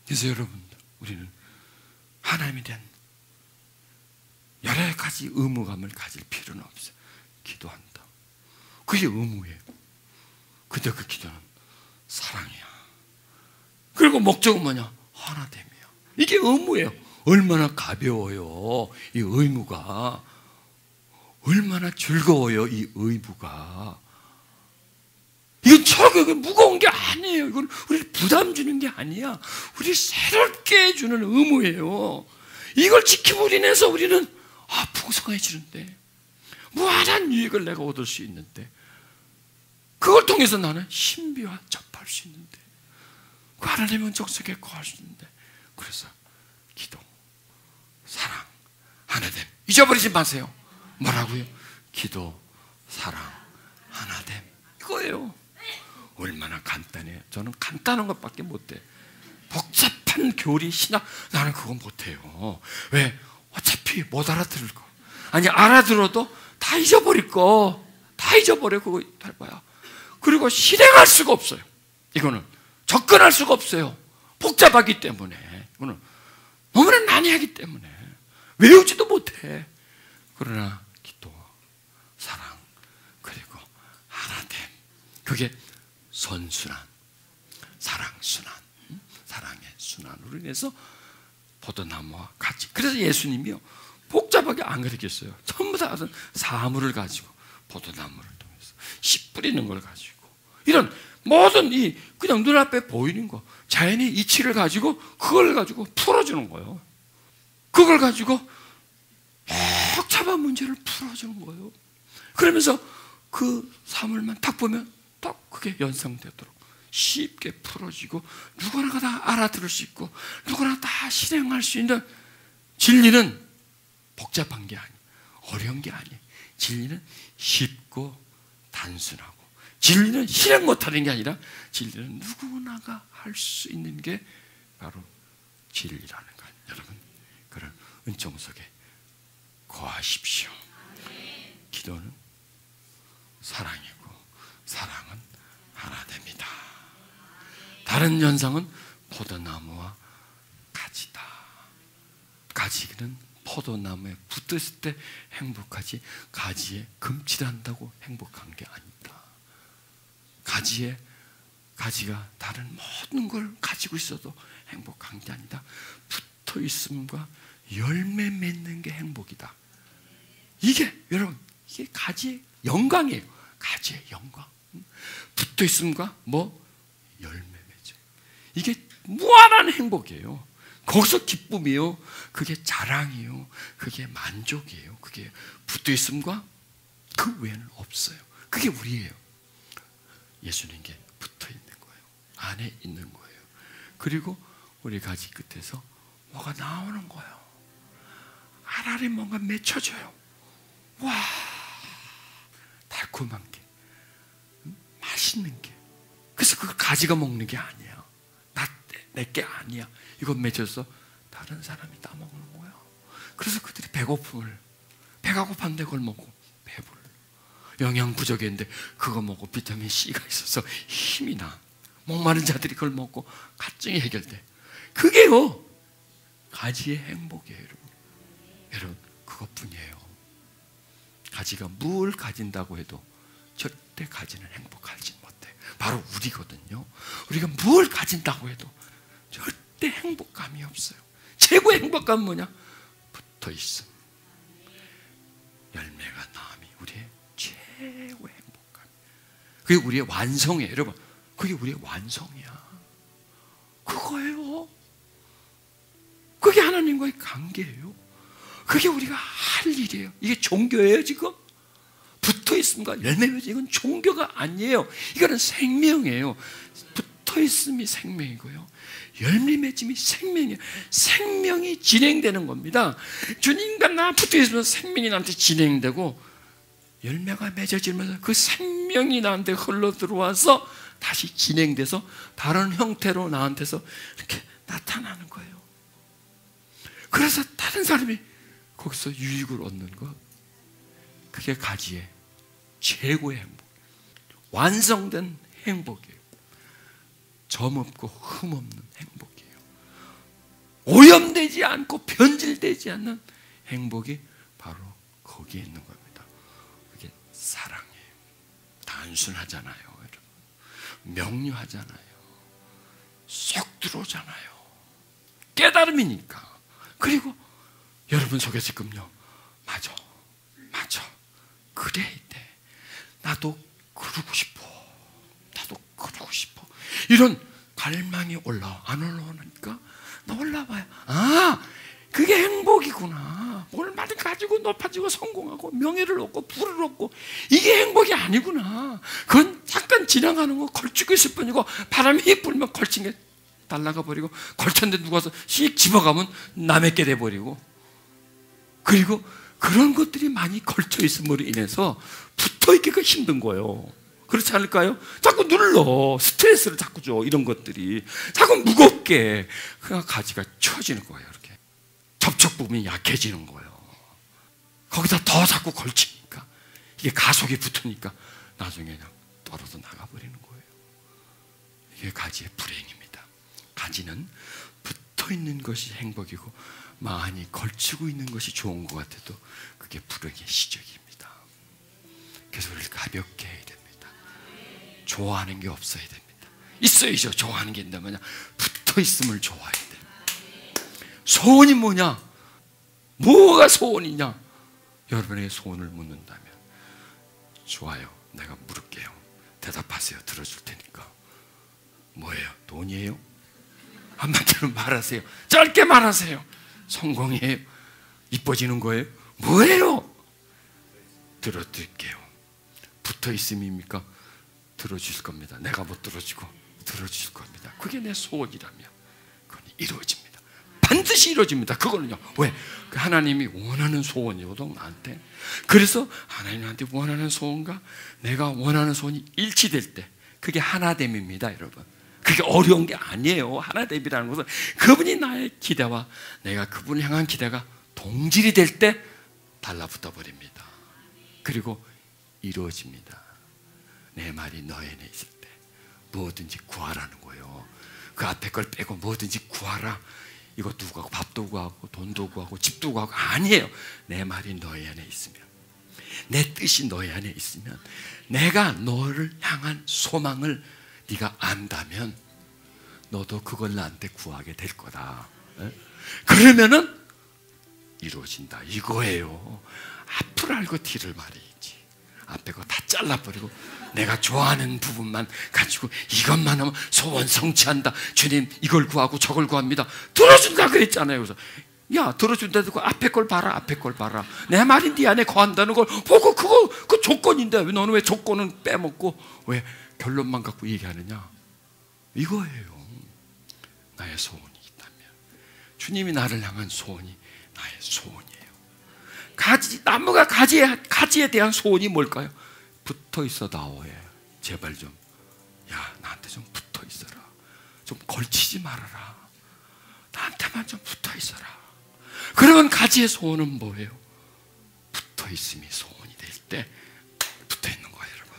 그래서 여러분들, 우리는 하나님에 대한 여러 가지 의무감을 가질 필요는 없어요. 기도한다. 그게 의무예요. 근데 그 기도는 사랑이야. 그리고 목적은 뭐냐? 하나됨이야. 이게 의무예요. 얼마나 가벼워요, 이 의무가. 얼마나 즐거워요, 이 의무가. 이건 저게 무거운 게 아니에요. 이건 우리 부담 주는 게 아니야. 우리 새롭게 해주는 의무예요. 이걸 지킴으로 인해서 우리는 풍성해지는데, 무한한 유익을 내가 얻을 수 있는데, 그걸 통해서 나는 신비와 접할 수 있는데, 그 하나님은 적석에 거할 수 있는데, 그래서 기도, 사랑, 하나됨 잊어버리지 마세요. 뭐라고요? 기도, 사랑, 하나됨, 이거예요. 얼마나 간단해요. 저는 간단한 것밖에 못해. 복잡한 교리, 신학, 나는 그거 못해요. 왜? 어차피 못 알아들을 거. 아니, 알아들어도 다 잊어버릴 거. 다 잊어버려. 그거 할 거야. 그리고 실행할 수가 없어요. 이거는 접근할 수가 없어요. 복잡하기 때문에. 이거는 너무나 난해하기 때문에 외우지도 못해. 그러나 기도, 사랑, 그리고 하나됨, 그게 선순환, 사랑순환, 사랑의 순환으로 인해서 포도나무와 가지. 그래서 예수님이요 복잡하게 안 가르쳤어요. 전부 다 사물을 가지고 포도나무를 통해서 씨 뿌리는 걸 가지고 이런 모든 이 그냥 눈앞에 보이는 거 자연의 이치를 가지고 그걸 가지고 풀어주는 거예요. 그걸 가지고 복잡한 문제를 풀어주는 거예요. 그러면서 그 사물만 딱 보면 딱 그게 연상되도록 쉽게 풀어지고 누구나 다 알아들을 수 있고 누구나 다 실행할 수 있는 진리는 복잡한 게 아니에요. 어려운 게 아니에요. 진리는 쉽고 단순하고 진리는 실행 못하는 게 아니라 진리는 누구나가 할 수 있는 게 바로 진리라는 거예요. 여러분 그런 은총 속에 거하십시오. 기도는 사랑이고 사랑은 하나 됩니다. 다른 연상은 포도나무와 가지다. 가지는 포도나무에 붙었을 때 행복하지 가지에 금칠한다고 행복한 게 아니다. 가지가 다른 모든 걸 가지고 있어도 행복한 게 아니다. 붙어 있음과 열매 맺는 게 행복이다. 이게 여러분 이게 가지의 영광이에요. 가지의 영광. 붙어 있음과 열매 맺음. 이게 무한한 행복이에요. 거기서 기쁨이요. 그게 자랑이요. 그게 만족이에요. 그게 붙어 있음과 그 외에는 없어요. 그게 우리예요. 예수님께 붙어 있는 거예요. 안에 있는 거예요. 그리고 우리 가지 끝에서 뭐가 나오는 거예요. 알알이 뭔가 맺혀져요. 와, 달콤한 게, 맛있는 게. 그래서 그걸 가지가 먹는 게 아니야. 내 게 아니야. 이거 맺혀서 다른 사람이 다 먹는 거야. 그래서 그들이 배가 고팠는데 그걸 먹고 배불러. 영양 부족했는데 그거 먹고 비타민 C가 있어서 힘이 나. 목마른 자들이 그걸 먹고 갈증이 해결돼. 그게요 가지의 행복이에요. 여러분 그것뿐이에요. 가지가 뭘 가진다고 해도 절대 가지는 행복하지 못해. 바로 우리거든요. 우리가 뭘 가진다고 해도 절대 행복감이 없어요. 최고의 행복감은 뭐냐? 붙어있음. 열매가 나음이 우리의 최고의 행복감. 그게 우리의 완성이에요. 여러분 그게 우리의 완성이야. 그거예요. 그게 하나님과의 관계예요. 그게 우리가 할 일이에요. 이게 종교예요 지금? 붙어있음과 열매 맺음 이건 종교가 아니에요. 이거는 생명이에요. 붙어있음이 생명이고요 열매 맺음이 생명이에요. 생명이 진행되는 겁니다. 주님과 나 붙어있으면 생명이 나한테 진행되고 열매가 맺어지면서 그 생명이 나한테 흘러들어와서 다시 진행돼서 다른 형태로 나한테서 이렇게 나타나는 거예요. 그래서 다른 사람이 거기서 유익을 얻는 것, 그게 가지의 최고의 행복, 완성된 행복이에요. 점 없고 흠 없는 행복이에요. 오염되지 않고 변질되지 않는 행복이 바로 거기에 있는 겁니다. 그게 사랑이에요. 단순하잖아요. 여러분. 명료하잖아요. 쏙 들어오잖아요. 깨달음이니까. 그리고 여러분 속에 지금요, 맞아. 그래 이때 나도 그러고 싶어. 이런 갈망이 안 올라오니까 나 올라와요. 아, 그게 행복이구나. 얼마든 가지고 높아지고 성공하고 명예를 얻고 부를 얻고 이게 행복이 아니구나. 그건 잠깐 지나가는 거 걸치고 있을 뿐이고 바람이 불면 걸친 게 날아가 버리고 걸쳤는데 누가 와서 씩 집어가면 남의 게 돼버리고 그리고 그런 것들이 많이 걸쳐 있음으로 인해서 붙어 있기가 힘든 거예요. 그렇지 않을까요? 자꾸 눌러. 스트레스를 자꾸 줘. 이런 것들이. 자꾸 무겁게. 그냥 가지가 쳐지는 거예요. 이렇게. 접촉 부분이 약해지는 거예요. 거기다 더 자꾸 걸치니까. 이게 가속이 붙으니까 나중에 그냥 떨어져 나가버리는 거예요. 이게 가지의 불행입니다. 가지는 붙어 있는 것이 행복이고 많이 걸치고 있는 것이 좋은 것 같아도 그게 불행의 시작입니다. 그래서 우리를 가볍게 해야 됩니다. 좋아하는 게 없어야 됩니다. 있어야죠. 좋아하는 게 있다면 붙어 있음을 좋아해야 돼요. 소원이 뭐냐? 뭐가 소원이냐? 여러분에게 소원을 묻는다면 좋아요, 내가 물을게요. 대답하세요. 들어줄 테니까. 뭐예요? 돈이에요? 한마디로 말하세요. 짧게 말하세요. 성공이에요? 이뻐지는 거예요? 뭐예요? 들어드릴게요. 붙어있음입니까? 들어주실 겁니다. 내가 못 들어주고 들어주실 겁니다. 그게 내 소원이라면 그건 이루어집니다. 반드시 이루어집니다. 그거는요. 왜? 하나님이 원하는 소원이거든, 나한테. 그래서 하나님한테 원하는 소원과 내가 원하는 소원이 일치될 때 그게 하나됨입니다, 여러분. 그게 어려운 게 아니에요. 하나됨이라는 것은 그분이 나의 기대와 내가 그분을 향한 기대가 동질이 될 때 달라붙어 버립니다. 그리고 이루어집니다. 내 말이 너희 안에 있을 때 뭐든지 구하라는 거예요. 그 앞에 걸 빼고 뭐든지 구하라. 이것도 구하고 밥도 구하고 돈도 구하고 집도 구하고 아니에요. 내 말이 너희 안에 있으면, 내 뜻이 너희 안에 있으면, 내가 너를 향한 소망을 네가 안다면 너도 그걸 나한테 구하게 될 거다. 그러면은 이루어진다 이거예요. 앞을 알고 뒤를 말이지. 앞에 거 다 잘라버리고 내가 좋아하는 부분만 가지고 이것만 하면 소원 성취한다. 주님 이걸 구하고 저걸 구합니다. 들어준다 그랬잖아요. 그래서 야, 들어준다 고 앞에 걸 봐라. 앞에 걸 봐라. 내 말이 네 안에 거한다는 걸 보고 그 조건인데 너는 왜 조건은 빼먹고 왜 결론만 갖고 얘기하느냐? 이거예요. 나의 소원이 있다면, 주님이 나를 향한 소원이 나의 소원이에요. 나무가 가지에 대한 소원이 뭘까요? 붙어 있어 다오해. 제발 좀, 야, 나한테 좀 붙어 있어라. 좀 걸치지 말아라. 나한테만 좀 붙어 있어라. 그러면 가지의 소원은 뭐예요? 붙어 있음이 소원이 될 때 붙어 있는 거예요, 여러분.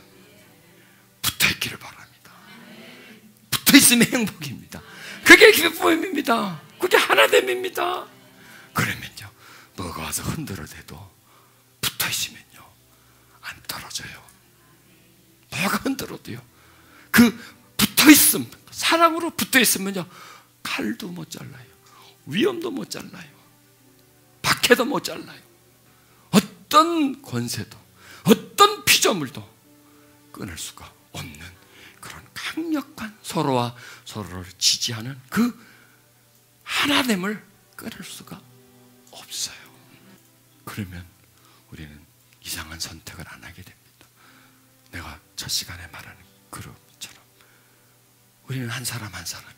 붙어 있기를 바랍니다. 붙어 있음이 행복입니다. 그게 기쁨입니다. 그게 하나됨입니다. 그러면요, 뭐가 와서 흔들어대도 붙어 있으면요 안 떨어져요. 뭐가 흔들어도요, 그 붙어 있음, 사랑으로 붙어 있으면요 칼도 못 잘라요. 위험도 못 잘라요. 박해도 못 잘라요. 어떤 권세도 어떤 피조물도 끊을 수가 없는 그런 강력한 서로와 서로를 지지하는 그 하나됨을 끊을 수가 없어요. 그러면 우리는 이상한 선택을 안 하게 됩니다. 내가 첫 시간에 말하는 그룹처럼 우리는 한 사람 한 사람이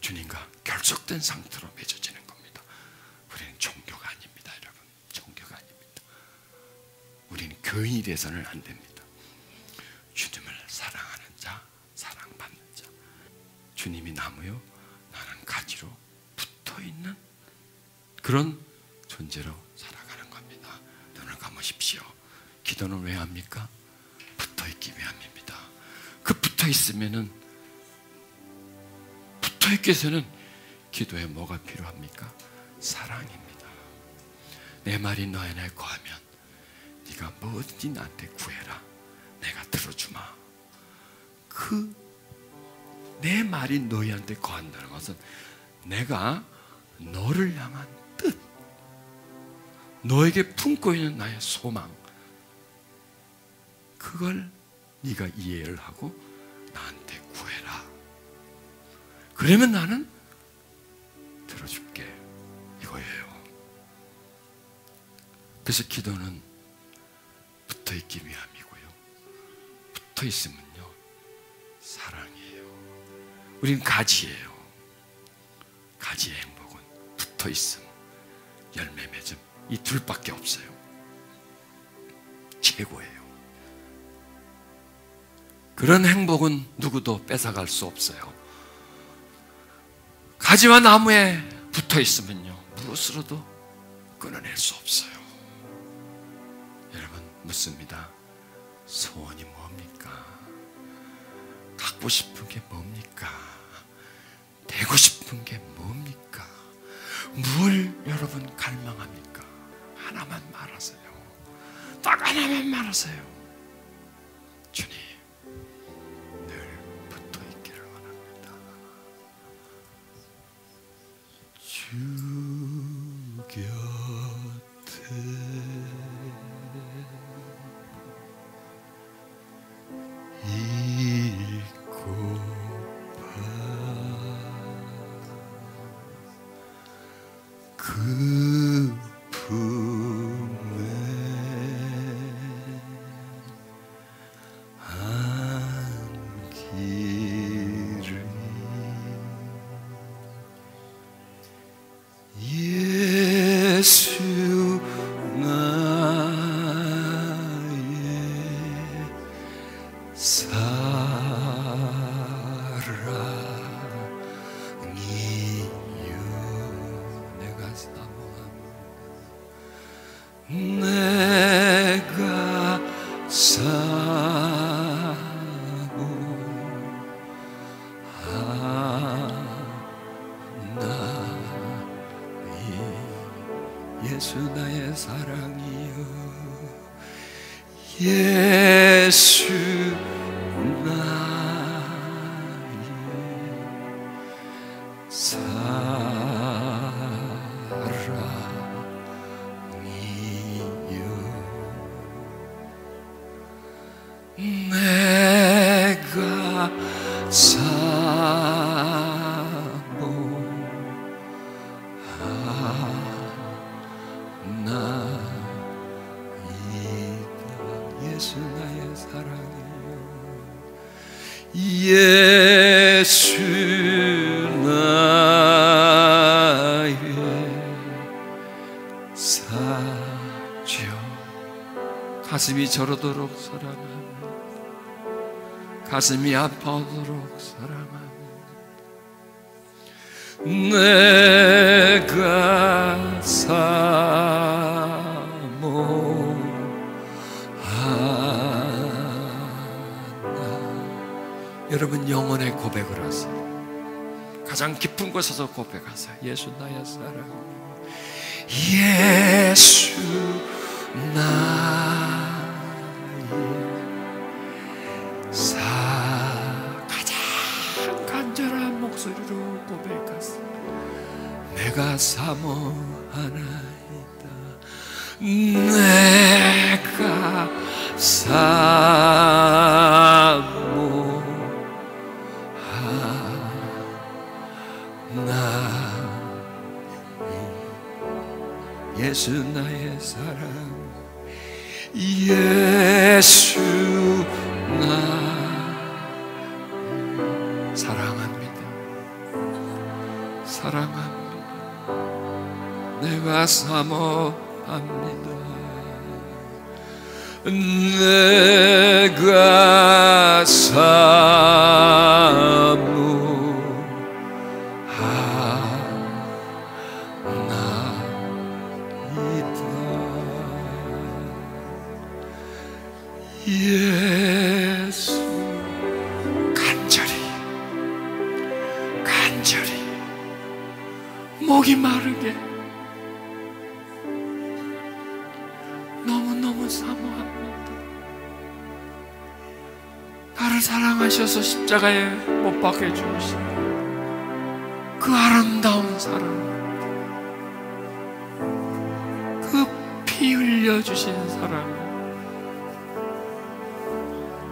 주님과 결속된 상태로 맺어지는 겁니다. 우리는 종교가 아닙니다, 여러분. 종교가 아닙니다. 우리는 교인이 돼서는 안 됩니다. 주님을 사랑하는 자, 사랑받는 자. 주님이 나무요, 나는 가지로 붙어있는 그런 존재로 살아가는 겁니다. 눈을 감으십시오. 기도는 왜 합니까? 붙어있기 위함입니다. 그 붙어있으면은, 붙어있기 위해서는 기도에 뭐가 필요합니까? 사랑입니다. 내 말이 너 안에 거하면 네가 뭐든지 나한테 구해라. 내가 들어주마. 내 말이 너희한테 거한다는 것은 내가 너를 향한 뜻, 너에게 품고 있는 나의 소망, 그걸 네가 이해를 하고 나한테 구해라. 그러면 나는 들어줄게. 이거예요. 그래서 기도는 붙어있기 위함이고요, 붙어있으면요 사랑이에요. 우리는 가지예요. 가지의 행복은 붙어있음, 열매 맺음, 이 둘밖에 없어요. 최고예요. 그런 행복은 누구도 뺏어갈 수 없어요. 가지와 나무에 붙어있으면요 무엇으로도 끊어낼 수 없어요. 여러분 묻습니다. 소원이 뭡니까? 갖고 싶은 게 뭡니까? 되고 싶은 게 뭡니까? 뭘 여러분 갈망합니까? 하나만 말하세요. 딱 하나만 말하세요. 주님, 늘 붙어 있기를 원합니다. 그 품에 안기를 예수 나의 사랑이요 내가 사모합니다. 내가 예수 나의 사랑이요 예수 나의 사랑이요 내가 예수 나의 사랑이요 예수 나의 사주요 가슴이 저러도록 사랑합니다. 가슴이 아파오도록 사랑합니다. 내가 여러분 영혼의 고백을 하세요. 가장 깊은 곳에서 고백하세요. 예수 나의 사랑 예수 나의 가장 간절한 목소리로 고백하세요. 내가 사모하나이다. 내가 예수 나의 사랑 예수 나 사랑합니다. 사랑합니다. 내가 사모합니다. 내가 예수 간절히 목이 마르게 너무너무 사모합니다. 나를 사랑하셔서 십자가에 못 박혀 주신 그 아름다운 사랑, 그 피 흘려 주신 사랑,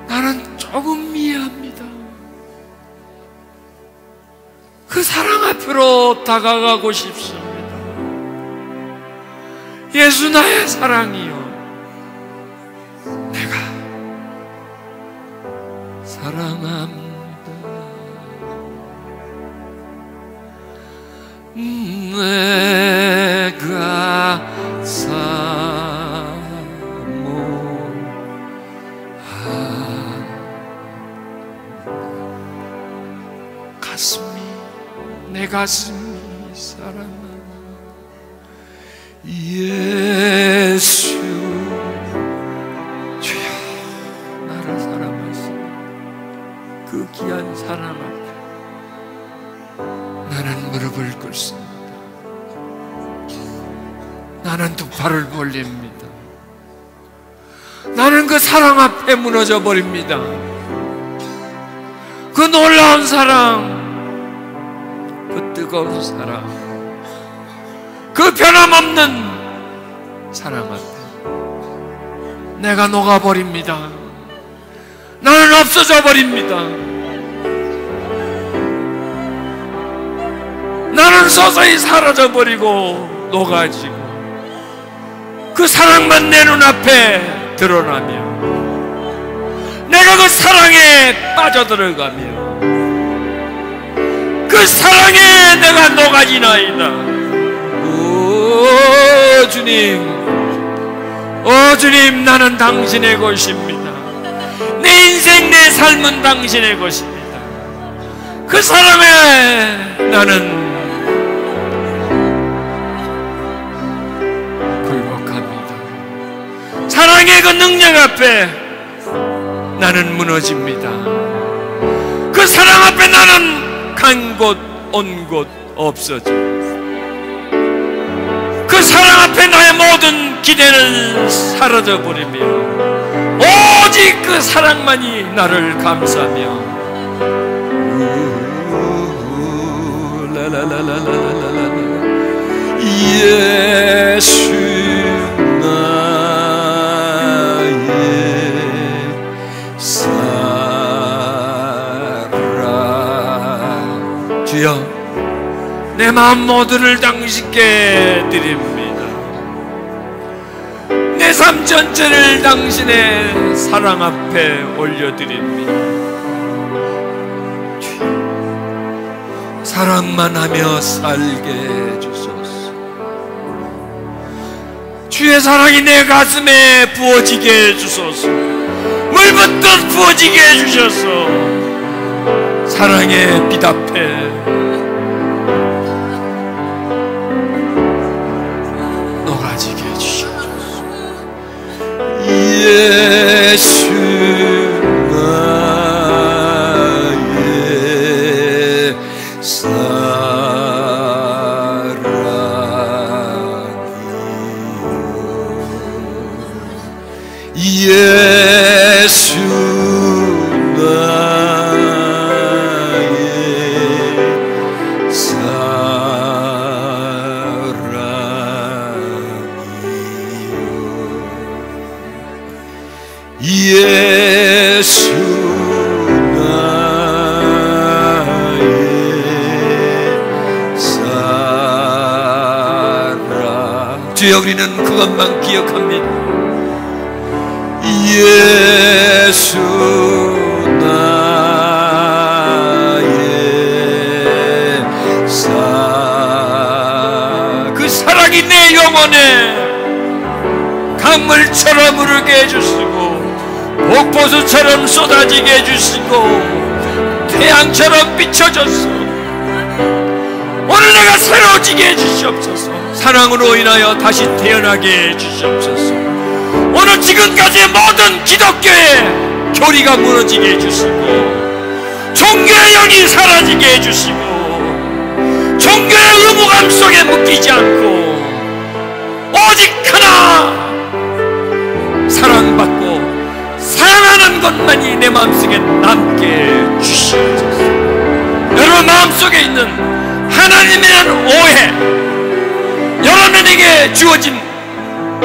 나는 조금 미해합니다. 그 사랑 앞으로 다가가고 싶습니다. 예수 나의 사랑이요 내가 사랑합니다. 내가 내 가슴이 사랑하는 예수 주여 나를 사랑하시고 그 귀한 사랑 앞에 나는 무릎을 꿇습니다. 나는 두 팔을 벌립니다. 나는 그 사랑 앞에 무너져 버립니다. 그 놀라운 사랑, 그 뜨거운 사랑, 그 변함없는 사랑 앞에 내가 녹아버립니다. 나는 없어져 버립니다. 나는 서서히 사라져 버리고 녹아지고 그 사랑만 내 눈앞에 드러나며 내가 그 사랑에 빠져들어가며 그 사랑에 내가 녹아지나이다. 오 주님, 나는 당신의 것입니다. 내 인생, 내 삶은 당신의 것입니다. 그 사랑에 나는 굴복합니다. 사랑의 그 능력 앞에 나는 무너집니다. 그 사랑 앞에 나는 간 곳, 온 곳 없어져. 그 사랑 앞에 나의 모든 기대는 사라져 버리며 오직 그 사랑만이 나를 감싸며 예수 나의 사랑. 주여, 내 마음 모두를 당신께 드립니다. 내 삶 전체를 당신의 사랑 앞에 올려드립니다. 사랑만 하며 살게 해주소서. 주의 사랑이 내 가슴에 부어지게 해주소서. 물붓듯 부어지게 해주셔서 사랑의 빛 앞에 녹아지게 해주셔서 예수 나의 사랑이요 예수 나의 사랑이요 예수 나의 사랑. 주여, 우리는 그것만 기억합니다. 예수 나의 사랑. 그 사랑이 내 영혼에 강물처럼 흐르게 해주시고 폭포수처럼 쏟아지게 해주시고 태양처럼 비춰져서 오늘 내가 새로워지게 해주시옵소서. 사랑으로 인하여 다시 태어나게 해주시옵소서. 오늘 지금까지의 모든 기독교의 교리가 무너지게 해주시고 종교의 영이 사라지게 해주시고 종교의 의무감 속에 묶이지 않고 오직 하나 사랑받고 사랑하는 것만이 내 마음속에 남게 주시옵소서. 여러분 마음속에 있는 하나님에 대한 오해, 여러분에게 주어진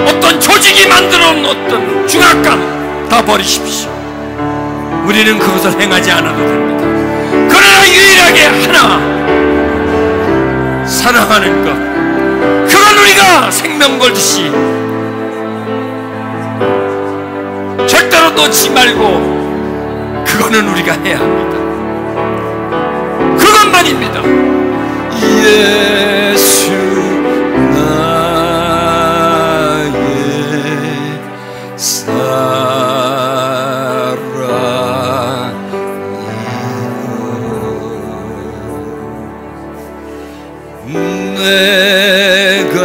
어떤 조직이 만들어놓은 어떤 중압감 다 버리십시오. 우리는 그것을 행하지 않아도 됩니다. 그러나 유일하게 하나 사랑하는 것, 그건 우리가 생명 걸듯이 절대로 놓지 말고 그거는 우리가 해야 합니다. 그것만입니다. 예수 내가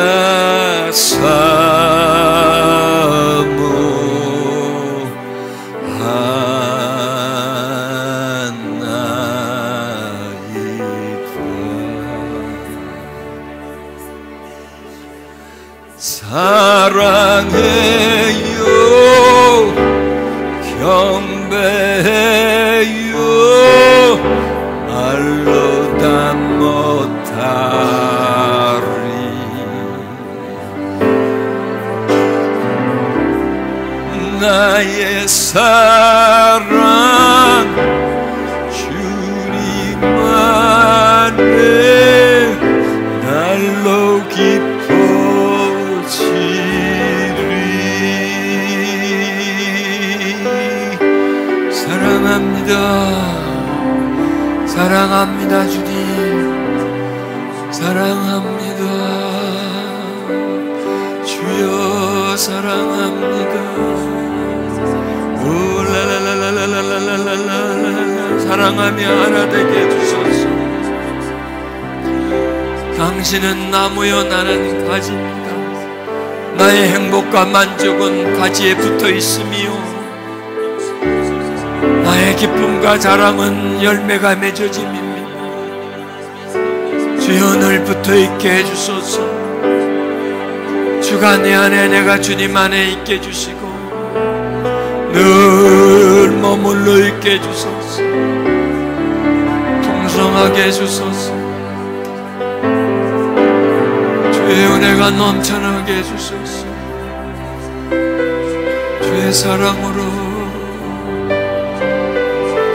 사랑해요, 경배해요, 말로 다 못하리. 나의 사랑 주님만의 날로 깊어 주여 사랑합니다. 오라라라라라라라라라라 사랑하며 하나 되게 해주소서. 당신은 나무요 나는 가지입니다. 나의 행복과 만족은 가지에 붙어 있으며 나의 기쁨과 자랑은 열매가 맺어짐입니다. 주여 늘 붙어있게 해주소서. 주가 내 안에 내가 주님 안에 있게 해주시고 늘 머물러 있게 해주소서. 풍성하게 해주소서. 주의 은혜가 넘쳐나게 해주소서. 주의 사랑으로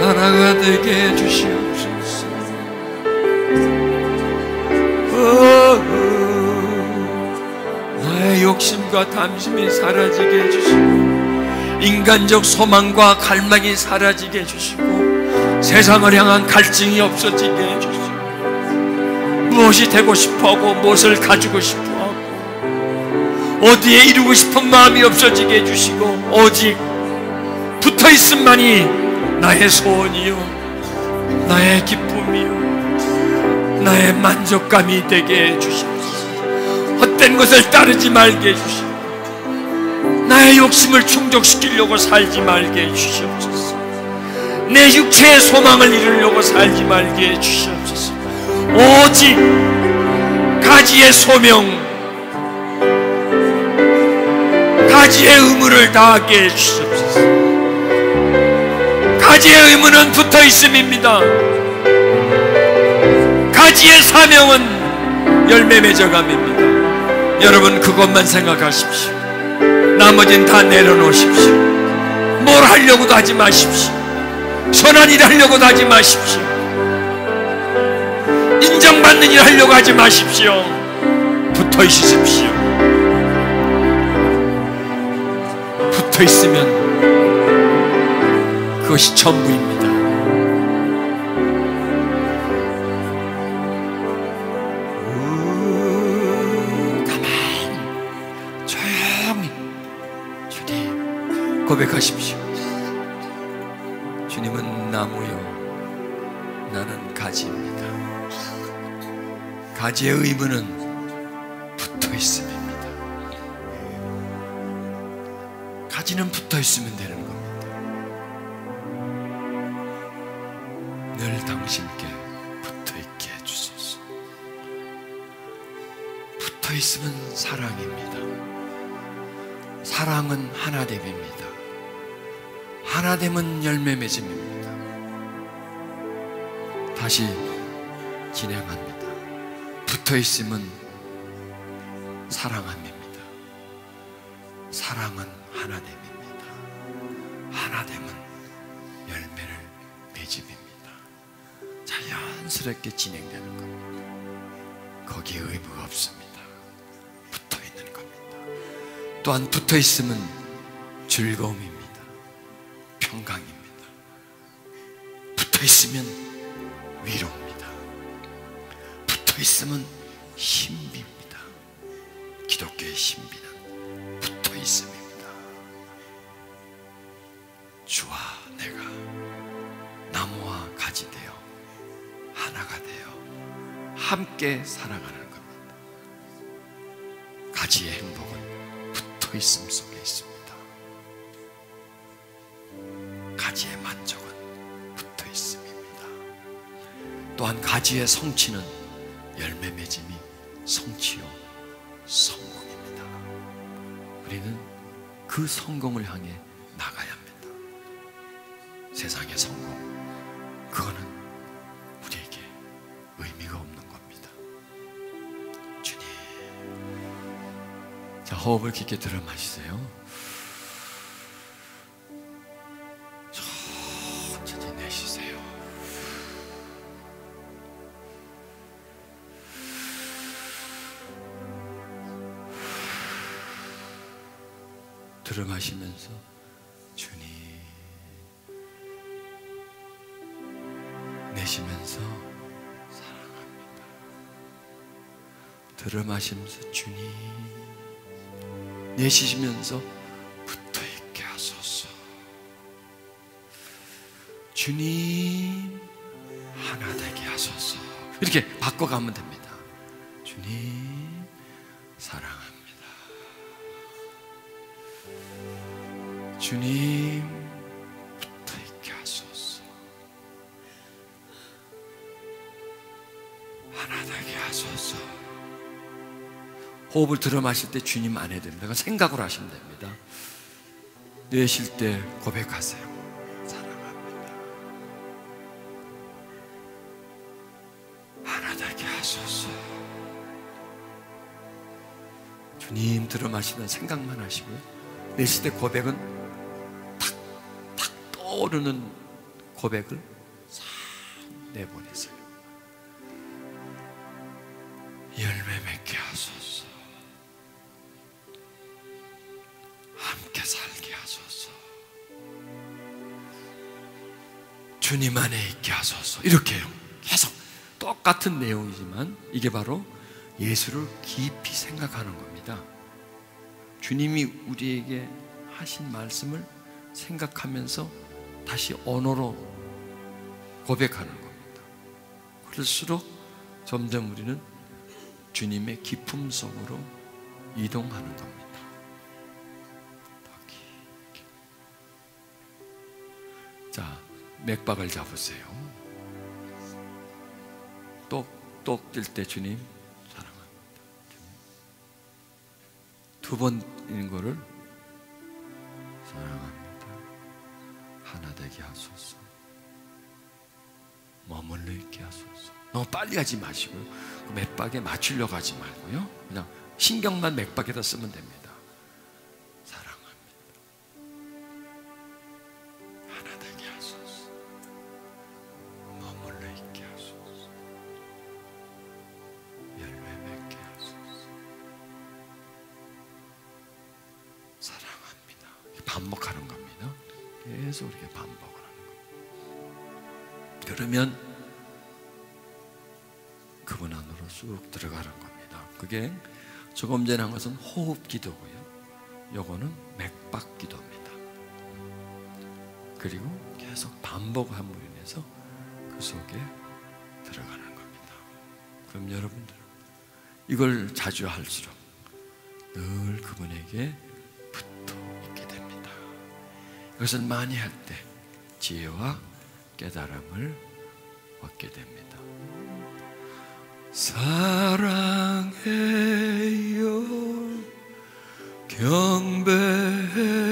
하나가 되게 해주시옵소서. 나의 욕심과 탐심이 사라지게 해주시고 인간적 소망과 갈망이 사라지게 해주시고 세상을 향한 갈증이 없어지게 해주시고 무엇이 되고 싶어하고 무엇을 가지고 싶어하고 어디에 이루고 싶은 마음이 없어지게 해주시고 오직 붙어있음만이 나의 소원이요 나의 기쁨이요 나의 만족감이 되게 해주시옵소서. 헛된 것을 따르지 말게 해주시고 나의 욕심을 충족시키려고 살지 말게 해주시옵소서. 내 육체의 소망을 이루려고 살지 말게 해주시옵소서. 오직 가지의 소명 가지의 의무를 다하게 해주시옵소서. 가지의 의무는 붙어있음입니다. 가지의 사명은 열매 맺어감입니다. 여러분 그것만 생각하십시오. 나머지는 다 내려놓으십시오. 뭘 하려고도 하지 마십시오. 선한 일 하려고도 하지 마십시오. 인정받는 일 하려고 하지 마십시오. 붙어 있으십시오. 붙어 있으면 그것이 전부입니다. 가만히 조용히 주님 고백하십시오. 주님은 나무요 나는 가지입니다. 가지의 의무는 붙어 있음입니다. 가지는 붙어 있으면 되는 겁니다. 늘 당신께 붙어 있게 해주소서. 붙어 있으면 사랑입니다. 사랑은 하나됨입니다. 하나됨은 열매 맺음입니다. 다시 진행합니다. 붙어 있으면 사랑함입니다. 사랑은 하나됨입니다. 하나됨은 열매를 맺음입니다. 자연스럽게 진행되는 겁니다. 거기에 의무가 없습니다. 붙어 있는 겁니다. 또한 붙어 있으면 즐거움입니다. 평강입니다. 붙어 있으면 위로입니다. 붙어 있으면 신비입니다. 기독교의 신비는 붙어 있음입니다. 주와 내가 나무와 가지 되어 하나가 되어 함께 살아가는 겁니다. 가지의 행복은 붙어 있음 속에 있습니다. 가지의 만족은 붙어 있음입니다. 또한 가지의 성취는 열매 맺음이 성취요 성공입니다. 우리는 그 성공을 향해 나가야 합니다. 세상의 성공, 그거는 우리에게 의미가 없는 겁니다. 주님, 자, 호흡을 깊게 들어 마시세요. 천천히 내쉬세요. 들어 마시면서 주님, 내쉬면서 사랑합니다. 들어 마시면서 주님, 내쉬시면서 붙어 있게 하소서. 주님, 하나 되게 하소서. 이렇게 바꿔가면 됩니다. 주님, 사랑합니다. 주님, 붙어 있게 하소서. 하나 되게 하소서. 호흡을 들어 마실 때 주님 안 해야 됩니다. 생각으로 하시면 됩니다. 내쉴 때 고백하세요. 사랑합니다. 하나 되게 하소서. 주님 들어 마시면 생각만 하시고요. 내쉴 때 고백은 탁탁 떠오르는 고백을 싹 내보내세요. 열매 맺게 하소서. 함께 살게 하소서. 주님 안에 있게 하소서. 이렇게요. 계속 똑같은 내용이지만 이게 바로 예수를 깊이 생각하는 겁니다. 주님이 우리에게 하신 말씀을 생각하면서 다시 언어로 고백하는 겁니다. 그럴수록 점점 우리는 주님의 기품 속으로 이동하는 겁니다. 자, 맥박을 잡으세요. 똑똑 뛸 때 주님 사랑합니다. 두 번인 거를 사랑합니다. 하나 되게 하소서. 머물러 있게 하소서. 너무 빨리 하지 마시고요. 그 맥박에 맞추려고 하지 말고요. 그냥 신경만 맥박에다 쓰면 됩니다. 사랑합니다. 하나 되게 하소서. 머물러 있게 하소서. 열매 맺게 하소서. 사랑합니다. 반복하는 겁니다. 계속 이렇게 반복을 하는 겁니다. 그러면 그분 안으로 쑥 들어가는 겁니다. 그게 조금 전에 한 것은 호흡 기도고요. 요거는 맥박 기도입니다. 그리고 계속 반복함으로 인해서 그 속에 들어가는 겁니다. 그럼 여러분들 이걸 자주 할수록 늘 그분에게 붙어 있게 됩니다. 이것을 많이 할 때 지혜와 깨달음을 얻게 됩니다. 사랑해요, 경배해요,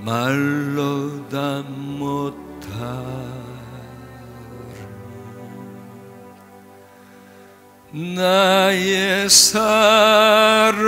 말로 다 못할 나의 사랑